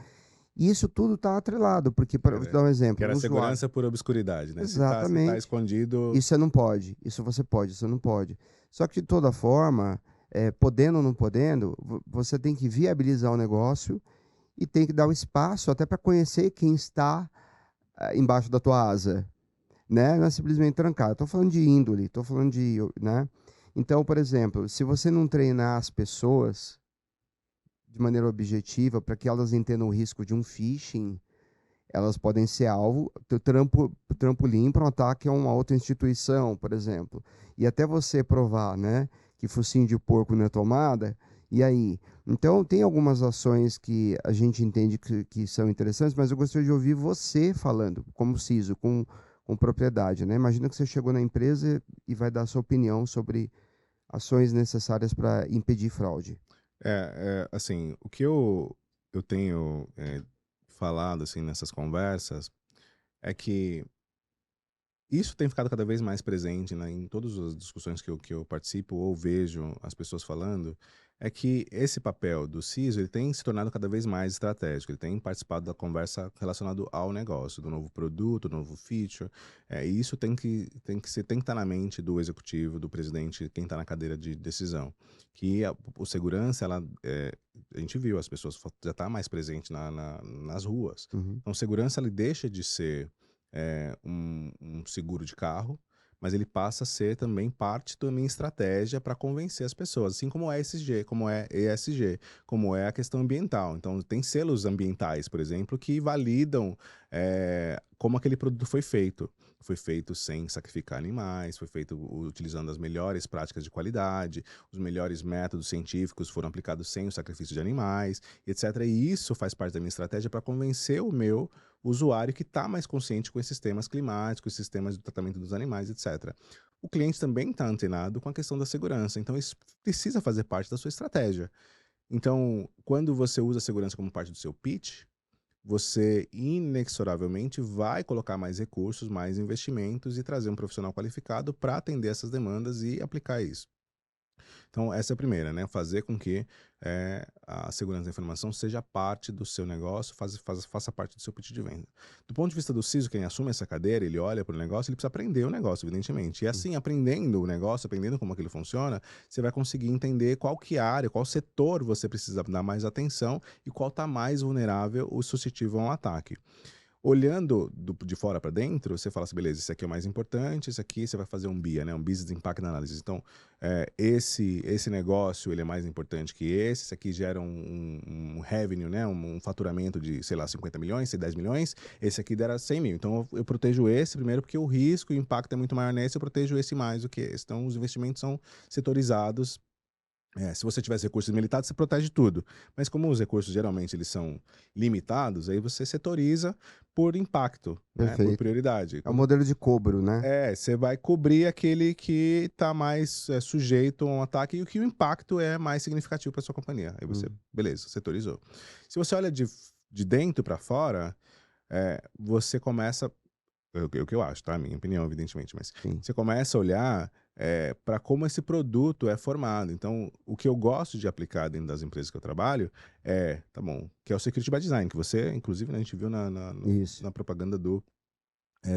E isso tudo está atrelado, porque, para dar um exemplo... Que era segurança por obscuridade, né? Exatamente. Se tá escondido... Isso você não pode, isso você pode, isso não pode. Só que, de toda forma, podendo ou não podendo, você tem que viabilizar o negócio e tem que dar o espaço até para conhecer quem está embaixo da tua asa, né? Não é simplesmente trancar. Estou falando de índole, estou falando de... né? Então, por exemplo, se você não treinar as pessoas de maneira objetiva para que elas entendam o risco de um phishing, elas podem ser alvo, trampolim para um ataque a uma outra instituição, por exemplo. E até você provar, né, que focinho de porco não é tomada, e aí? Então, tem algumas ações que a gente entende que são interessantes, mas eu gostaria de ouvir você falando, como CISO, com propriedade, né? Imagina que você chegou na empresa e vai dar a sua opinião sobre ações necessárias para impedir fraude. Assim, o que eu tenho falado assim, nessas conversas é que isso tem ficado cada vez mais presente, né, em todas as discussões que eu participo ou vejo as pessoas falando, é que esse papel do CISO ele tem se tornado cada vez mais estratégico, ele tem participado da conversa relacionada ao negócio, do novo produto, do novo feature, e isso tem que estar na mente do executivo, do presidente, quem está na cadeira de decisão. Que o segurança, a gente viu, as pessoas já estão mais presentes nas ruas. Então, segurança ele deixa de ser um seguro de carro, mas ele passa a ser também parte da minha estratégia para convencer as pessoas, assim como é ESG, como é ESG, como é a questão ambiental. Então, tem selos ambientais, por exemplo, que validam como aquele produto foi feito. Foi feito sem sacrificar animais, foi feito utilizando as melhores práticas de qualidade, os melhores métodos científicos foram aplicados sem o sacrifício de animais, etc. E isso faz parte da minha estratégia para convencer o meu usuário que está mais consciente com esses temas climáticos, esses temas do tratamento dos animais, etc. O cliente também está antenado com a questão da segurança, então isso precisa fazer parte da sua estratégia. Então, quando você usa a segurança como parte do seu pitch, você inexoravelmente vai colocar mais recursos, mais investimentos e trazer um profissional qualificado para atender essas demandas e aplicar isso. Então, essa é a primeira, né? Fazer com que a segurança da informação seja parte do seu negócio, faça parte do seu pitch de venda. Do ponto de vista do CISO, quem assume essa cadeira, ele olha para o negócio, ele precisa aprender o negócio, evidentemente. E assim, aprendendo o negócio, aprendendo como aquilo funciona, você vai conseguir entender qual que é a área, qual setor você precisa dar mais atenção e qual está mais vulnerável ou suscetível a um ataque. Olhando de fora para dentro, você fala assim, beleza, esse aqui é o mais importante, esse aqui você vai fazer um BIA, né, um Business Impact Analysis. Então, esse negócio ele é mais importante que esse aqui gera um revenue, né, um faturamento de, sei lá, 50 milhões, 10 milhões, esse aqui dera 100 mil. Então, eu protejo esse primeiro porque o risco e o impacto é muito maior nesse, eu protejo esse mais do que esse. Então, os investimentos são setorizados. Se você tivesse recursos limitados, você protege tudo. Mas como os recursos geralmente eles são limitados, aí você setoriza por impacto, né, por Perfeito. prioridade. É o modelo de cobro, né? Você vai cobrir aquele que está mais sujeito a um ataque e o que o impacto é mais significativo para sua companhia. Aí você, beleza, setorizou. Se você olha de dentro para fora, você começa... É o que eu acho, tá? Minha opinião, evidentemente. Mas Sim. você começa a olhar para como esse produto é formado. Então, o que eu gosto de aplicar dentro das empresas que eu trabalho tá bom, que é o Security by Design, que você, inclusive, né, a gente viu Isso. na propaganda do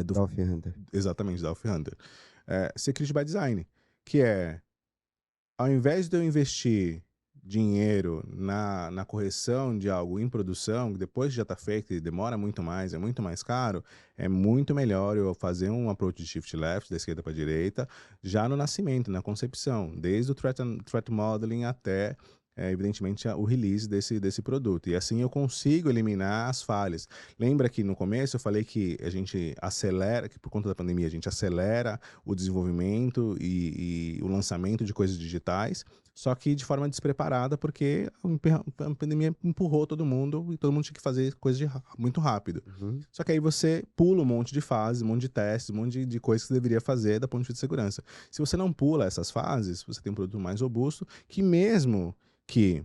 Dolph Hunter. exatamente, da Dolph Hunter. Security by Design, que ao invés de eu investir dinheiro na correção de algo em produção, que depois que já está feito e demora muito mais, é muito mais caro, é muito melhor eu fazer um approach de shift left, da esquerda para a direita, já no nascimento, na concepção, desde o threat modeling até, evidentemente, o release desse produto. E assim eu consigo eliminar as falhas. Lembra que no começo eu falei que a gente acelera, que por conta da pandemia a gente acelera o desenvolvimento e o lançamento de coisas digitais, só que de forma despreparada, porque a pandemia empurrou todo mundo e todo mundo tinha que fazer coisas muito rápido. Só que aí você pula um monte de fases, um monte de testes, um monte de coisas que você deveria fazer da ponto de vista de segurança. Se você não pula essas fases, você tem um produto mais robusto, que mesmo que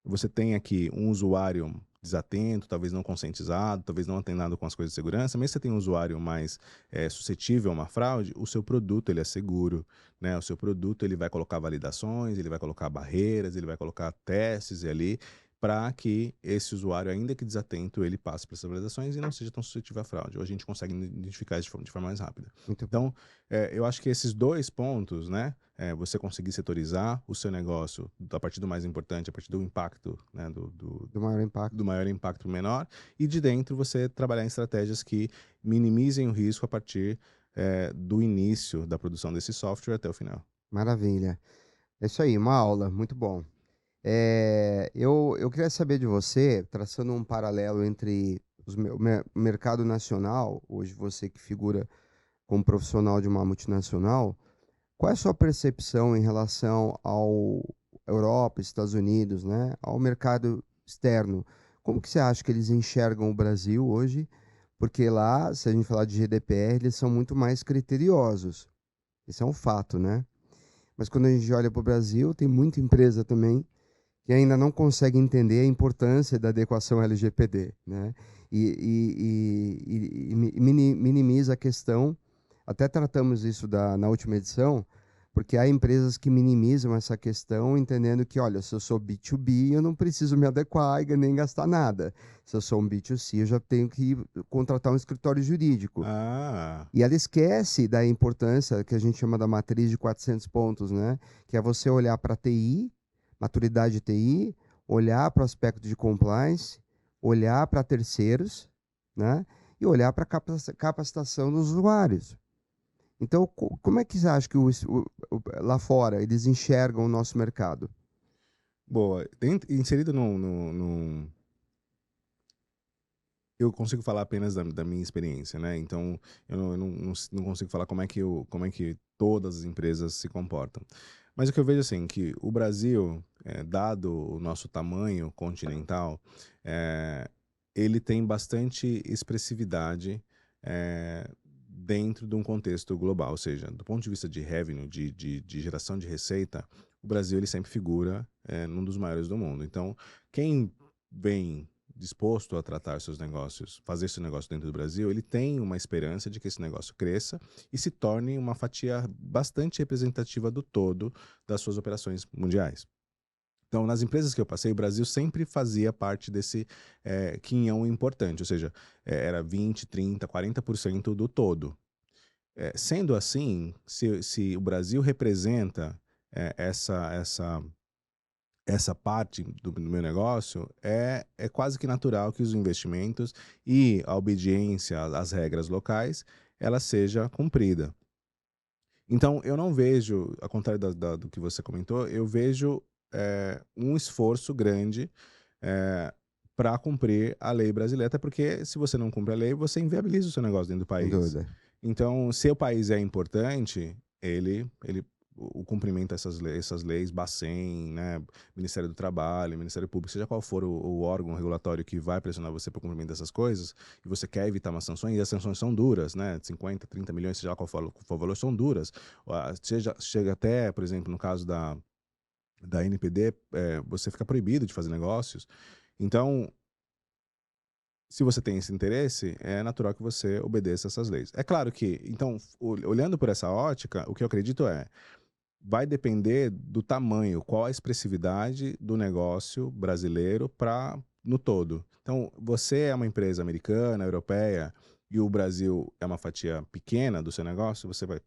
você tenha aqui um usuário desatento, talvez não conscientizado, talvez não antenado com as coisas de segurança, mesmo que você tenha um usuário mais suscetível a uma fraude, o seu produto ele é seguro, né? O seu produto ele vai colocar validações, ele vai colocar barreiras, ele vai colocar testes ali para que esse usuário, ainda que desatento, ele passe por essas validações e não seja tão suscetível à fraude. Ou a gente consegue identificar isso de forma mais rápida. Muito bom. Então, eu acho que esses dois pontos, né? Você conseguir setorizar o seu negócio a partir do mais importante, a partir do impacto, né, Do maior impacto. do maior impacto pro menor, e de dentro você trabalhar em estratégias que minimizem o risco a partir do início da produção desse software até o final. Maravilha. É isso aí, uma aula, muito bom. Eu queria saber de você, traçando um paralelo entre o mercado nacional, hoje você que figura como profissional de uma multinacional, qual é a sua percepção em relação ao Europa, Estados Unidos, né, ao mercado externo? Como que você acha que eles enxergam o Brasil hoje? Porque lá, se a gente falar de GDPR, eles são muito mais criteriosos. Isso é um fato, né? Mas quando a gente olha para o Brasil, tem muita empresa também que ainda não consegue entender a importância da adequação LGPD, né? E minimiza a questão. Até tratamos isso na última edição, porque há empresas que minimizam essa questão, entendendo que, olha, se eu sou B2B, eu não preciso me adequar e nem gastar nada. Se eu sou um B2C, eu já tenho que contratar um escritório jurídico. E ela esquece da importância que a gente chama da matriz de 400 pontos, né? Que é você olhar para a TI, maturidade de TI, olhar para o aspecto de compliance, olhar para terceiros, né? E olhar para a capacitação dos usuários. Então, como é que você acha que lá fora eles enxergam o nosso mercado? Boa. Inserido eu consigo falar apenas da minha experiência, né? Então, eu não consigo falar como é que todas as empresas se comportam. Mas o que eu vejo assim, que o Brasil, dado o nosso tamanho continental, ele tem bastante expressividade dentro de um contexto global. Ou seja, do ponto de vista de revenue, de geração de receita, o Brasil ele sempre figura num dos maiores do mundo. Então, quem vem disposto a tratar seus negócios, fazer seu negócio dentro do Brasil, ele tem uma esperança de que esse negócio cresça e se torne uma fatia bastante representativa do todo das suas operações mundiais. Então, nas empresas que eu passei, o Brasil sempre fazia parte desse quinhão importante, ou seja, era 20%, 30%, 40% do todo. Sendo assim, se o Brasil representa essa parte do meu negócio, é quase que natural que os investimentos e a obediência às regras locais, ela seja cumprida. Então, eu não vejo, ao contrário do que você comentou, eu vejo um esforço grande para cumprir a lei brasileira, até porque se você não cumpre a lei, você inviabiliza o seu negócio dentro do país. Sem dúvida. Então, se o país é importante, o cumprimento dessas leis, Bacen, né, Ministério do Trabalho, Ministério Público, seja qual for o órgão regulatório que vai pressionar você para o cumprimento dessas coisas, e você quer evitar umas sanções, e as sanções são duras, né, 50, 30 milhões, seja qual for o valor, são duras. Chega até, por exemplo, no caso da NPD, você fica proibido de fazer negócios. Então, se você tem esse interesse, é natural que você obedeça essas leis. É claro que, então, olhando por essa ótica, o que eu acredito vai depender do tamanho, qual a expressividade do negócio brasileiro no todo. Então, você é uma empresa americana, europeia, e o Brasil é uma fatia pequena do seu negócio, você vai,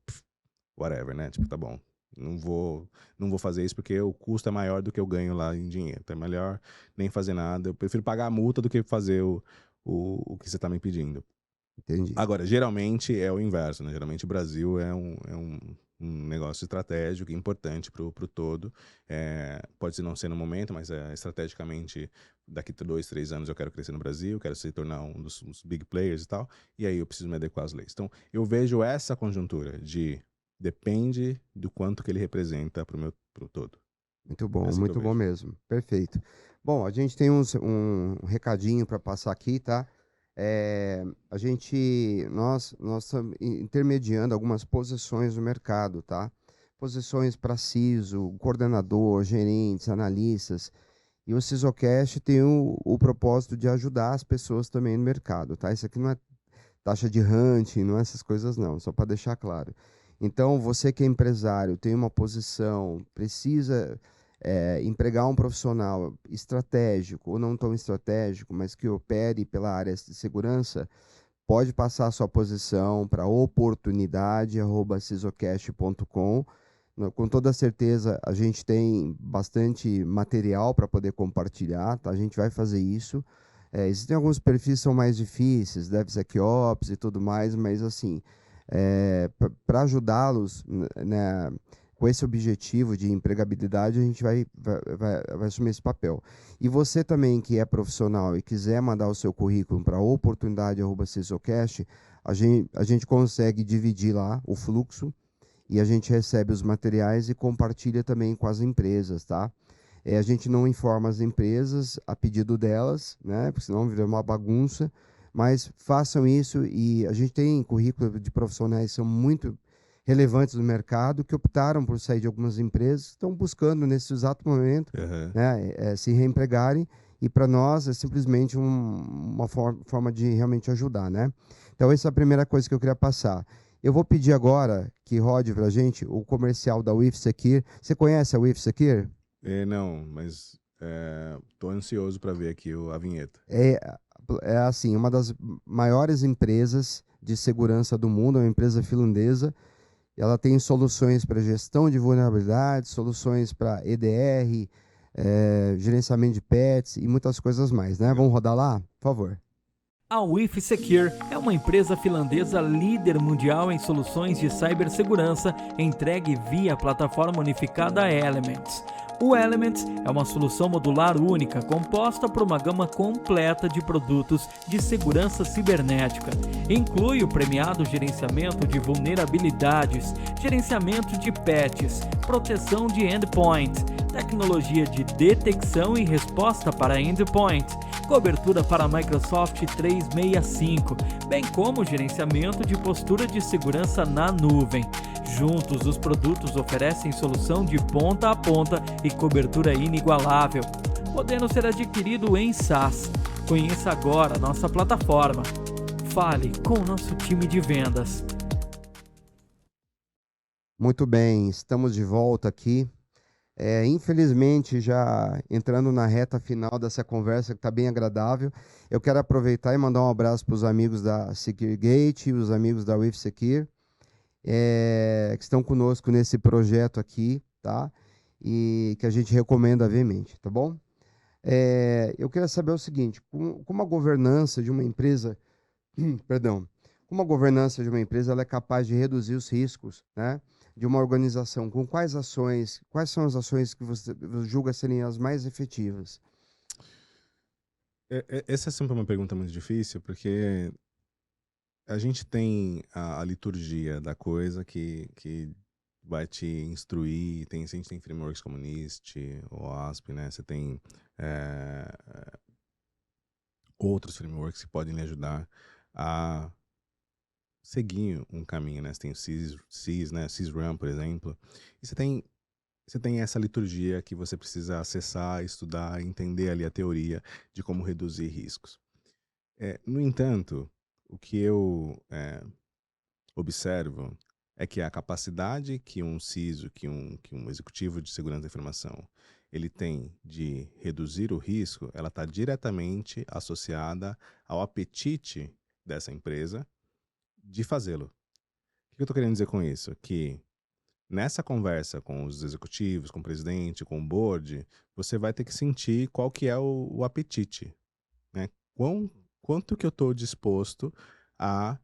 whatever, né? Tipo, tá bom, não vou fazer isso porque o custo é maior do que eu ganho lá em dinheiro. Então é melhor nem fazer nada. Eu prefiro pagar a multa do que fazer o que você está me pedindo. Entendi. Agora, geralmente é o inverso, né? Geralmente o Brasil é um negócio estratégico, importante para o todo. Pode não ser no momento, mas estrategicamente, daqui a 2, 3 anos eu quero crescer no Brasil, quero se tornar um dos big players e tal, e aí eu preciso me adequar às leis. Então, eu vejo essa conjuntura depende do quanto que ele representa para o todo. Muito bom, muito bom mesmo. Perfeito. Bom, a gente tem um recadinho para passar aqui, tá? Nós estamos intermediando algumas posições no mercado, tá? Posições para CISO, coordenador, gerentes, analistas. E o CISOcast tem o propósito de ajudar as pessoas também no mercado, tá? Isso aqui não é taxa de hunting, não é essas coisas não, só para deixar claro. Então, você que é empresário, tem uma posição, precisa empregar um profissional estratégico ou não tão estratégico, mas que opere pela área de segurança, pode passar a sua posição para oportunidade@cisocast.com. Com toda certeza, a gente tem bastante material para poder compartilhar, tá? A gente vai fazer isso. Existem alguns perfis que são mais difíceis, DevSecOps e tudo mais, mas assim, para ajudá-los, né, com esse objetivo de empregabilidade, a gente vai assumir esse papel. E você também que é profissional e quiser mandar o seu currículo para oportunidade@cisocast, a gente consegue dividir lá o fluxo e a gente recebe os materiais e compartilha também com as empresas, tá? A gente não informa as empresas a pedido delas, né, porque senão vira uma bagunça, mas façam isso. E a gente tem currículo de profissionais que são muito relevantes no mercado, que optaram por sair de algumas empresas, estão buscando nesse exato momento né, se reempregarem, e para nós é simplesmente uma forma de realmente ajudar, né? Então essa é a primeira coisa que eu queria passar. Eu vou pedir agora que rode para a gente o comercial da WIFSecure. Você conhece a WIFSecure? Não, mas estou ansioso para ver aqui a vinheta. É assim, uma das maiores empresas de segurança do mundo, é uma empresa finlandesa. Ela tem soluções para gestão de vulnerabilidades, soluções para EDR, gerenciamento de patches e muitas coisas mais, né? Vamos rodar lá? Por favor. A WIFSecure é uma empresa finlandesa líder mundial em soluções de cibersegurança entregue via plataforma unificada Elements. O Elements é uma solução modular única composta por uma gama completa de produtos de segurança cibernética. Inclui o premiado gerenciamento de vulnerabilidades, gerenciamento de patches, proteção de endpoint, tecnologia de detecção e resposta para endpoint, cobertura para Microsoft 365, bem como gerenciamento de postura de segurança na nuvem. Juntos, os produtos oferecem solução de ponta a ponta e cobertura inigualável, podendo ser adquirido em SaaS. Conheça agora a nossa plataforma. Fale com o nosso time de vendas. Muito bem, estamos de volta aqui. Infelizmente, já entrando na reta final dessa conversa, que está bem agradável, eu quero aproveitar e mandar um abraço para os amigos da SecureGate e os amigos da WithSecure, que estão conosco nesse projeto aqui, tá? E que a gente recomenda veemente, tá bom? Eu queria saber o seguinte, como a governança de uma empresa, perdão, como a governança de uma empresa ela é capaz de reduzir os riscos, né, de uma organização? Com quais são as ações que você julga serem as mais efetivas? Essa é sempre uma pergunta muito difícil, porque a gente tem a liturgia da coisa que vai te instruir. A gente tem frameworks como NIST, o ASP, né? Você tem outros frameworks que podem lhe ajudar a seguir um caminho, né? Você tem o CIS, né? CIS-RAM, por exemplo. E você tem essa liturgia que você precisa acessar, estudar, entender ali a teoria de como reduzir riscos. No entanto, o que eu observo é que a capacidade que um CISO, que um executivo de segurança da informação, ele tem de reduzir o risco, ela está diretamente associada ao apetite dessa empresa de fazê-lo. O que eu estou querendo dizer com isso? Que nessa conversa com os executivos, com o presidente, com o board, você vai ter que sentir qual que é o apetite, né? Quanto que eu estou disposto a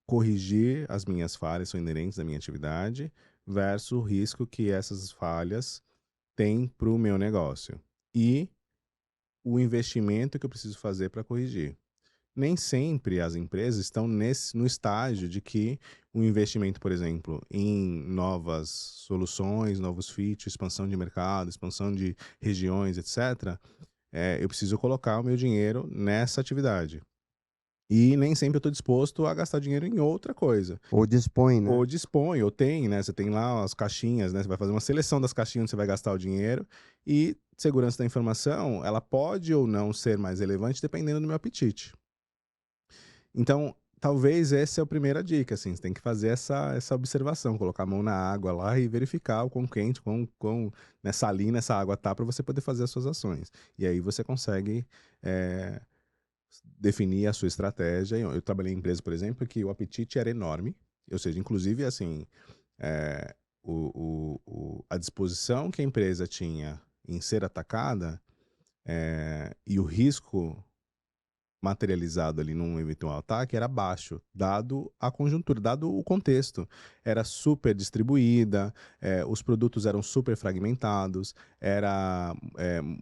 corrigir as minhas falhas, são inerentes à minha atividade, versus o risco que essas falhas têm para o meu negócio. E o investimento que eu preciso fazer para corrigir. Nem sempre as empresas estão no estágio de que o investimento, por exemplo, em novas soluções, novos features, expansão de mercado, expansão de regiões, etc., eu preciso colocar o meu dinheiro nessa atividade. E nem sempre eu estou disposto a gastar dinheiro em outra coisa. Ou dispõe, né? Ou tem, né? Você tem lá as caixinhas, né? Você vai fazer uma seleção das caixinhas onde você vai gastar o dinheiro. E segurança da informação, ela pode ou não ser mais relevante dependendo do meu apetite. Então, talvez essa é a primeira dica, assim, você tem que fazer essa observação, colocar a mão na água lá e verificar o quão quente, quão salina essa água tá, para você poder fazer as suas ações. E aí você consegue definir a sua estratégia. Eu trabalhei em empresa, por exemplo, que o apetite era enorme, ou seja, inclusive, assim, a disposição que a empresa tinha em ser atacada e o risco materializado ali num eventual ataque era baixo, dado a conjuntura, dado o contexto. Era super distribuída, os produtos eram super fragmentados, era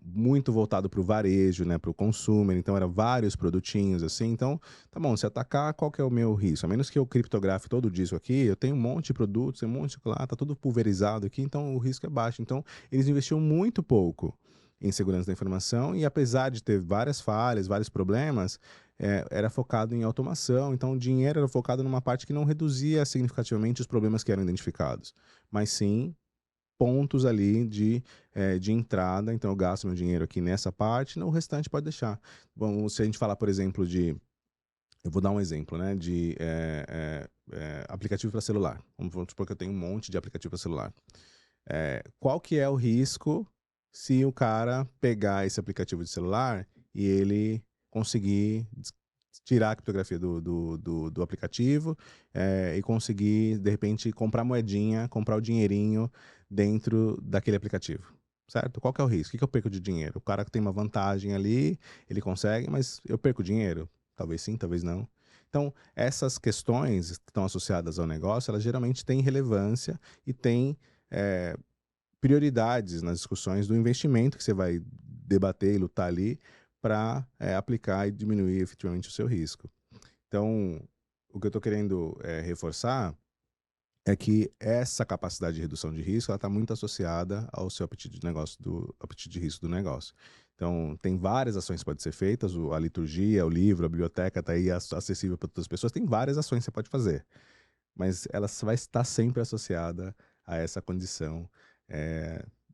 muito voltado para o varejo, né, para o consumer, então eram vários produtinhos assim. Então, tá bom, se atacar, qual que é o meu risco? A menos que eu criptografe todo o disco aqui, eu tenho um monte de produtos, um monte de lá, tá tudo pulverizado aqui, então o risco é baixo. Então, eles investiam muito pouco em segurança da informação, e apesar de ter várias falhas, vários problemas, era focado em automação. Então o dinheiro era focado numa parte que não reduzia significativamente os problemas que eram identificados, mas sim pontos ali de entrada. Então eu gasto meu dinheiro aqui nessa parte, o restante pode deixar. Bom, se a gente falar, por exemplo, eu vou dar um exemplo, né, de aplicativo para celular. Vamos supor que eu tenho um monte de aplicativo para celular. Qual que é o risco se o cara pegar esse aplicativo de celular e ele conseguir tirar a criptografia do aplicativo e conseguir, de repente, comprar moedinha, comprar o dinheirinho dentro daquele aplicativo, certo? Qual que é o risco? O que eu perco de dinheiro? O cara que tem uma vantagem ali, ele consegue, mas eu perco dinheiro? Talvez sim, talvez não. Então, essas questões que estão associadas ao negócio, elas geralmente têm relevância e têm prioridades nas discussões do investimento que você vai debater e lutar ali para aplicar e diminuir efetivamente o seu risco. Então, o que eu estou querendo reforçar é que essa capacidade de redução de risco está muito associada ao seu apetite de negócio, apetite de risco do negócio. Então, tem várias ações que podem ser feitas, a liturgia, o livro, a biblioteca está aí acessível para todas as pessoas, tem várias ações que você pode fazer, mas ela vai estar sempre associada a essa condição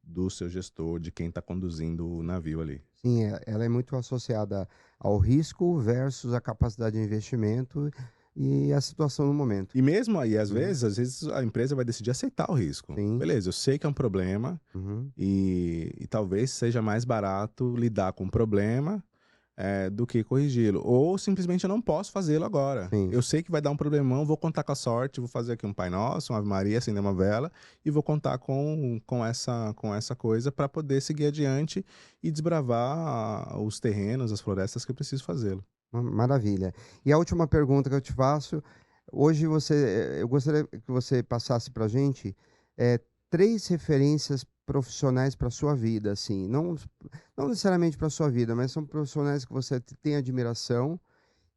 do seu gestor, de quem está conduzindo o navio ali. Sim, ela é muito associada ao risco versus a capacidade de investimento e a situação no momento. E mesmo aí, às Uhum. vezes a empresa vai decidir aceitar o risco. Sim. Beleza, eu sei que é um problema Uhum. e talvez seja mais barato lidar com o problema do que corrigi-lo. Ou simplesmente eu não posso fazê-lo agora. Sim. Eu sei que vai dar um problemão, vou contar com a sorte, vou fazer aqui um Pai Nosso, uma Ave Maria, acender uma vela e vou contar com essa coisa para poder seguir adiante e desbravar os terrenos, as florestas que eu preciso fazê-lo. Maravilha. E a última pergunta que eu te faço, hoje eu gostaria que você passasse para a gente 3 referências profissionais para sua vida, assim, não necessariamente para sua vida, mas são profissionais que você tem admiração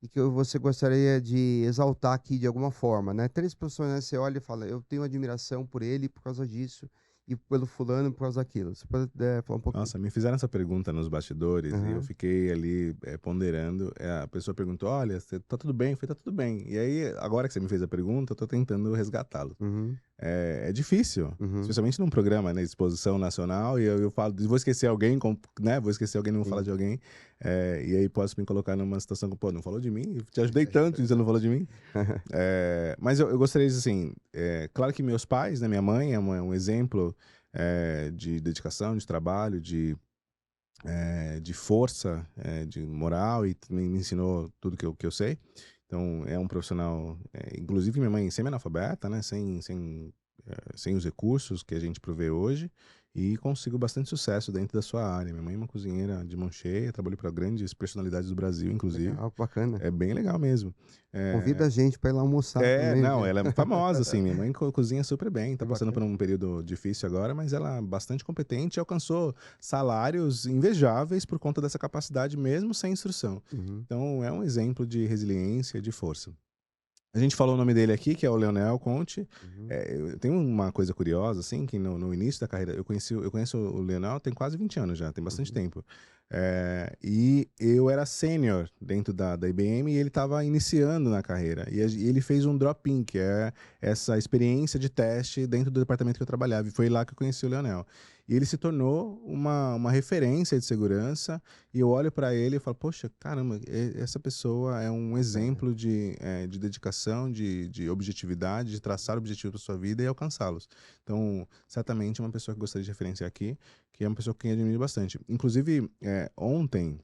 e que você gostaria de exaltar aqui de alguma forma, né? 3 profissionais que você olha e fala, eu tenho admiração por ele por causa disso e pelo fulano por causa daquilo. Você pode falar um pouquinho? Nossa, me fizeram essa pergunta nos bastidores e eu Uhum. fiquei ali ponderando. A pessoa perguntou, olha, tá tudo bem? Eu falei, tá tudo bem. E aí, agora que você me fez a pergunta, eu tô tentando resgatá-lo. Uhum. É difícil, Uhum. especialmente num programa, né, exposição nacional, e eu falo, vou esquecer alguém, né, vou esquecer alguém, não vou Sim. falar de alguém, e aí posso me colocar numa situação que, pô, não falou de mim? Eu te ajudei tanto e você não falou de mim? Mas eu gostaria de, assim, claro que meus pais, né, minha mãe é um exemplo de dedicação, de trabalho, de força, de moral, e também me ensinou tudo que eu sei. Então, é um profissional, inclusive minha mãe semi-analfabeta, né, sem os recursos que a gente provê hoje, e consigo bastante sucesso dentro da sua área. Minha mãe é uma cozinheira de mão cheia, trabalhou para grandes personalidades do Brasil, inclusive. Legal, bacana. É bem legal mesmo. Convida a gente para ir lá almoçar também, Não, viu? ela é famosa, assim, minha mãe cozinha super bem, tá Que passando por bacana. um período difícil agora, mas ela é bastante competente e alcançou salários invejáveis por conta dessa capacidade, mesmo sem instrução. Uhum. Então, é um exemplo de resiliência, de força. A gente falou o nome dele aqui, que é o Leonel Conte. Uhum. Eu tenho uma coisa curiosa, assim, que no início da carreira, eu conheço o Leonel tem quase 20 anos já, tem bastante tempo. E eu era sênior dentro da IBM e ele estava iniciando na carreira. E ele fez um drop-in, que é essa experiência de teste dentro do departamento que eu trabalhava. E foi lá que eu conheci o Leonel. E ele se tornou uma referência de segurança. E eu olho para ele e falo, poxa, caramba, essa pessoa é um exemplo de dedicação, de objetividade, de traçar objetivos para sua vida e alcançá-los. Então, certamente é uma pessoa que eu gostaria de referenciar aqui, que é uma pessoa que eu admiro bastante. Inclusive, ontem,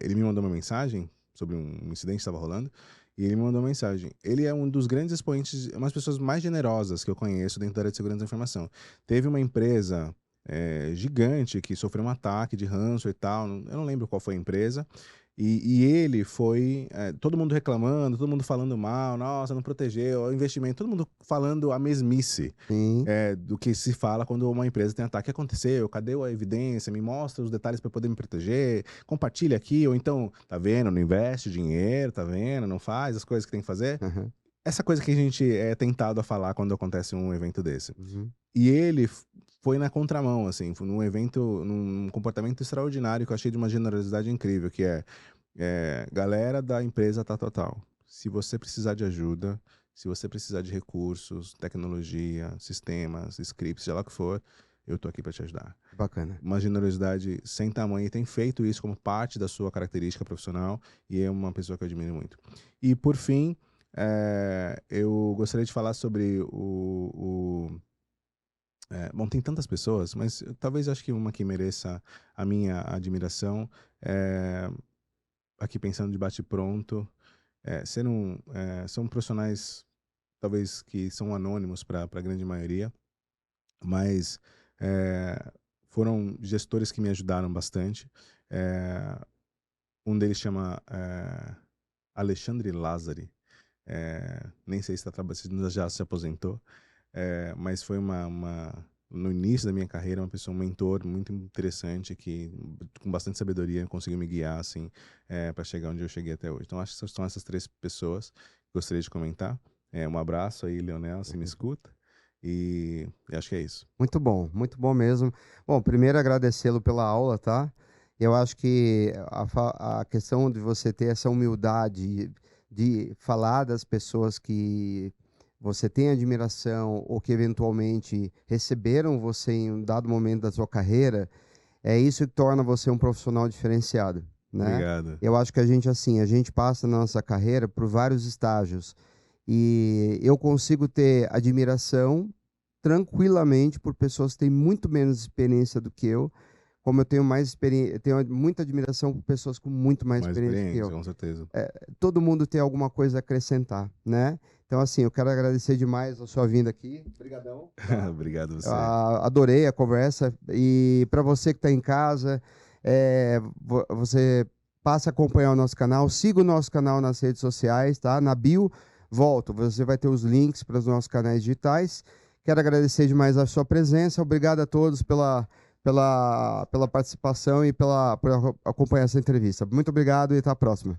ele me mandou uma mensagem sobre um incidente que estava rolando, e ele me mandou uma mensagem. Ele é um dos grandes expoentes, uma das pessoas mais generosas que eu conheço dentro da área de segurança da informação. Teve uma empresa gigante que sofreu um ataque de ransomware e tal, eu não lembro qual foi a empresa, e ele foi, todo mundo reclamando, todo mundo falando mal, nossa, não protegeu, o investimento, todo mundo falando a mesmice Sim. do que se fala quando uma empresa tem ataque. O que aconteceu? Cadê a evidência? Me mostra os detalhes para poder me proteger, compartilha aqui, ou então, tá vendo, não investe dinheiro, tá vendo, não faz as coisas que tem que fazer. Uhum. Essa coisa que a gente é tentado a falar quando acontece um evento desse. Uhum. E ele foi na contramão, assim, foi num evento, num comportamento extraordinário que eu achei de uma generosidade incrível, que galera da empresa tal. Se você precisar de ajuda, se você precisar de recursos, tecnologia, sistemas, scripts, seja lá o que for, eu tô aqui para te ajudar. Bacana. Uma generosidade sem tamanho, e tem feito isso como parte da sua característica profissional, e é uma pessoa que eu admiro muito. E por fim, eu gostaria de falar sobre bom, tem tantas pessoas, mas talvez acho que uma que mereça a minha admiração, aqui pensando de bate-pronto, são profissionais talvez que são anônimos para a grande maioria, mas foram gestores que me ajudaram bastante. Um deles chama Alexandre Lázari, nem sei se já se aposentou, mas foi no início da minha carreira, uma pessoa, um mentor muito interessante que, com bastante sabedoria, conseguiu me guiar assim, para chegar onde eu cheguei até hoje. Então, acho que são essas 3 pessoas que gostaria de comentar. Um abraço aí, Leonel, se me escuta. E acho que é isso. Muito bom mesmo. Bom, primeiro agradecê-lo pela aula, tá? Eu acho que a questão de você ter essa humildade de falar das pessoas que você tem admiração ou que eventualmente receberam você em um dado momento da sua carreira, é isso que torna você um profissional diferenciado, né? Obrigado. Eu acho que a gente passa na nossa carreira por vários estágios e eu consigo ter admiração tranquilamente por pessoas que têm muito menos experiência do que eu, como eu tenho mais experiência, tenho muita admiração por pessoas com muito mais experiência que eu. Com certeza. Todo mundo tem alguma coisa a acrescentar, né? Então, assim, eu quero agradecer demais a sua vinda aqui. Obrigadão. Obrigado você. Adorei a conversa. E para você que está em casa, você passa a acompanhar o nosso canal, siga o nosso canal nas redes sociais, tá? Na bio, você vai ter os links para os nossos canais digitais. Quero agradecer demais a sua presença. Obrigado a todos pela participação e por acompanhar essa entrevista. Muito obrigado e até a próxima.